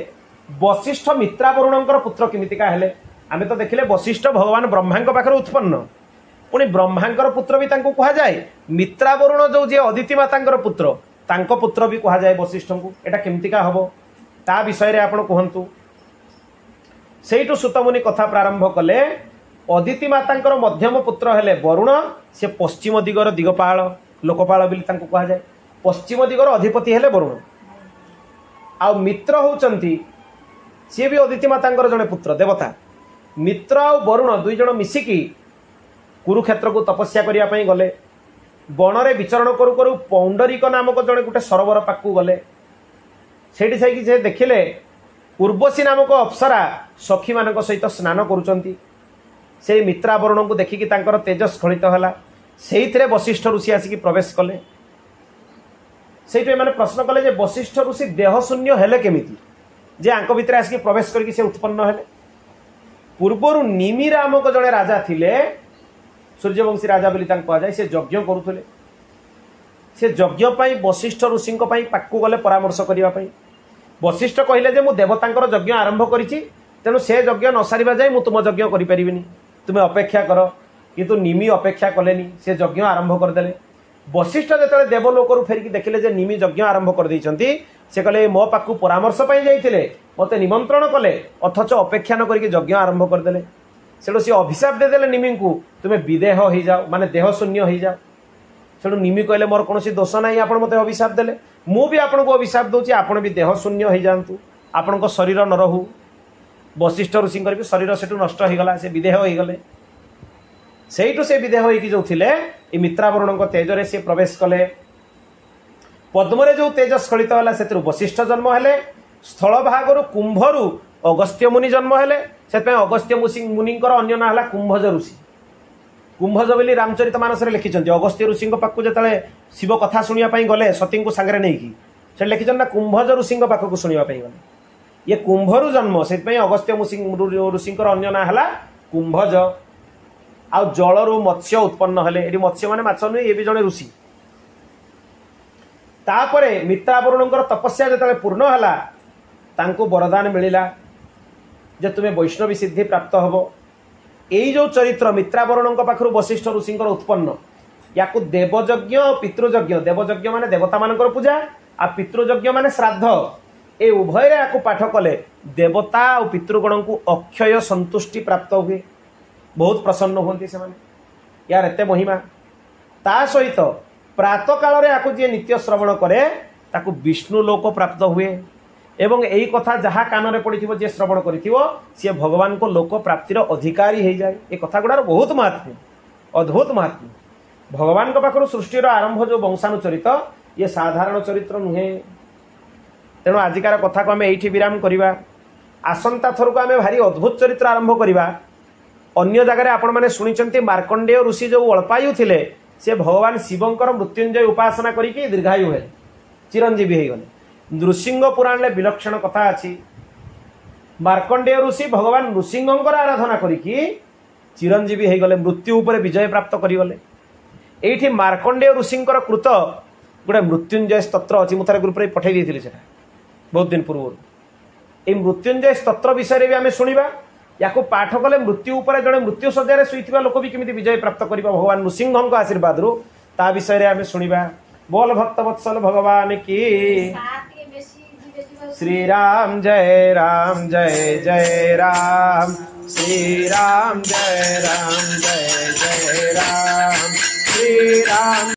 वशिष्ठ मित्रा वरुणंकर पुत्र केमितिका हेले। आमे तो देखिले वशिष्ठ भगवान ब्रह्मांक पाखरे उत्पन्न पुणी ब्रह्मांकर पुत्र भी तांको कहा जाए। मित्रा वरुण जो जे अदिति मातांकर पुत्र तांको पुत्र भी कहा जाए वशिष्ठ को। एटा केमितिका हबो ता विषय रे आपण कहंतु। सेइटु सुतमुनि कथा प्रारंभ कले। अदिति मातांकर मध्यम पुत्र हेले वरुण से पश्चिम दिगर दिगपाल लोकपाल बिल तांको कहा जाए। पश्चिम दिगर अधिपति हेले वरुण। आ मित्र होचंती सी भी अदिति मातांकर जने पुत्र देवता। मित्र और वरुण दुई जन मिसिकी कुरुक्षेत्र को तपस्या करिया पई गले। वनरे विचरण करू करू पौंडरिक नामक जड़े गोटे सरोवर पाकू गले। सेठी से देखिले उर्वशी नामक अप्सरा सखी मान सहित स्नान करुचंती। से मित्रा वरुण को देखिकी तांकर तेज स्खलित होला। सेइथिरे वशिष्ठ ऋषि आसिकी प्रवेश कले। सेइठे माने प्रश्न कले जे वशिष्ठ ऋषि देह शून्य हेले केमिति जे आंक भितरे आसिकी प्रवेश करके से उत्पन्न हेले। पूर्वरु निमि नामक जड़े राजा थिले सूर्यवंशी राजा बोली कह जाए। से यज्ञ करुले। से यज्ञ वशिष्ठ ऋषि पाकू गले परामर्श करने। वशिष्ठ कहले जे मु देवतांकर यज्ञ आरंभ करिछि तेणु से यज्ञ न सारिबा जाए मु तुम यज्ञ करि परिबिनी तुम्हें अपेक्षा कर। किंतु निमि अपेक्षा कलेनी से यज्ञ आरंभ करदेले। वशिष्ठ जेतले देवलोकरू फेरिकी देखिले जे निमि यज्ञ आरंभ कर दैछंती से कहले मो पाकू परामर्श पाई जाइथिले मते निमंत्रण कले अथच अपेक्षा न करिके यज्ञ आरंभ करदेले। सेठू सी अभिशाप देदेले निमि को तुम्हें विदेह हो जाओ माने देह शून्य हो जाओ। सेठू निमि कहले मोर कौन दोष ना आप मत अभिशाप देले मु भी आपको अभिशाप दूची आपण भी देह शून्य हो जातु आपण शरीर न रहू। वशिष्ठ ऋषि भी शरीर सेठू नष्ट हो गला। से विदेह हो गले। सेठू से विदेह होइकी जो थिले ए मित्रा वरुण तेजरे से प्रवेश कले। पद्मरे जो तेज स्खलित होला से वशिष्ठ जन्म हेले। स्थल भागरु कुंभरु अगस्त्य मुनि जन्म हेले। से अगस्त्य मुनिंकर अन्य ना है कुंभज ऋषि। कुंभज बोली रामचरित मानस लिखिं। अगस्त्य ऋषि पाखक जो शिव कथा शुणापी गले सती को सांगे नहीं से लिखिं ना कुंभज ऋषि पाखक शुणापी गले। ये कुंभरु जन्म से अगस्त्य ऋषि अन्य ना है कुंभज। आ जलरू मत्स्य उत्पन्न हेले। ये मत्स्य माने माछ नुहे ये भी जड़े ऋषि। तापरे मित्रा वरुणकर तपस्या जो पूर्ण है तांको वरदान मिलिला जे तुम्हें वैष्णवी सिद्धि प्राप्त हम। यही जो चरित्र मित्रा वरुण पाखु वशिष्ठ ऋषि उत्पन्न या देवयज्ञ पितृयज्ञ। देवयज्ञ माने देवता मानकर पूजा आ पितृयज्ञ माने श्राद्ध। ए उभय या पाठ कले देवता और पितृगण को अक्षय संतुष्टि प्राप्त हुए। बहुत प्रसन्न होती से यार एते महिमा। ता सहित प्रातः काल या जी नित्य श्रवण करे ताकू विष्णु लोक प्राप्त हुए। एवं यही कथा जहाँ कान में पड़ी जे श्रवण कर सी भगवान को लोक प्राप्तिर अधिकारी हो जाए। ये कथा गुड़ार बहुत महात्म्य अद्भुत महात्म्य। भगवान पाखर सृष्टिर आरंभ जो वंशानुचरित ये साधारण चरित्र नुहे। तेणु आजिकार कथा को आम ये विराम करवा। आसंता थर को आम भारी अद्भुत चरित्र आरंभ करवा। अन्य जगह आपण मैंने शुणी मार्कंडेय ऋषि जो अल्पायु थे से भगवान शिवंकर मृत्युंजय उपासना करके दीर्घायु है चिरंजीवी हो गले। नृसिंह पुराण में विलक्षण कथा अच्छी। मार्कंडेय ऋषि भगवान नृसिंहंकर आराधना करिकी चिरंजीवी हो गले मृत्यु उपर विजय प्राप्त करगले। ये मार्कंडेय ऋषिंकर कृत गोटे मृत्युंजय स्तोत्र अच्छी मुझे ग्रुप में पठे दी से बहुत दिन पूर्व। ये मृत्युंजय स्तोत्र विषय भी आम शुणा। या पाठ कले मृत्यु उपर जड़े मृत्यु सज्जा शुईथिबा लोक भी केमिति विजय प्राप्त करिबा भगवान नृसिंह आशीर्वाद रू ता विषय आम शुणा। बोल भक्तवत्सल भगवान की। श्री राम जय राम जय जय राम। श्री राम जय राम जय जय राम। श्री राम।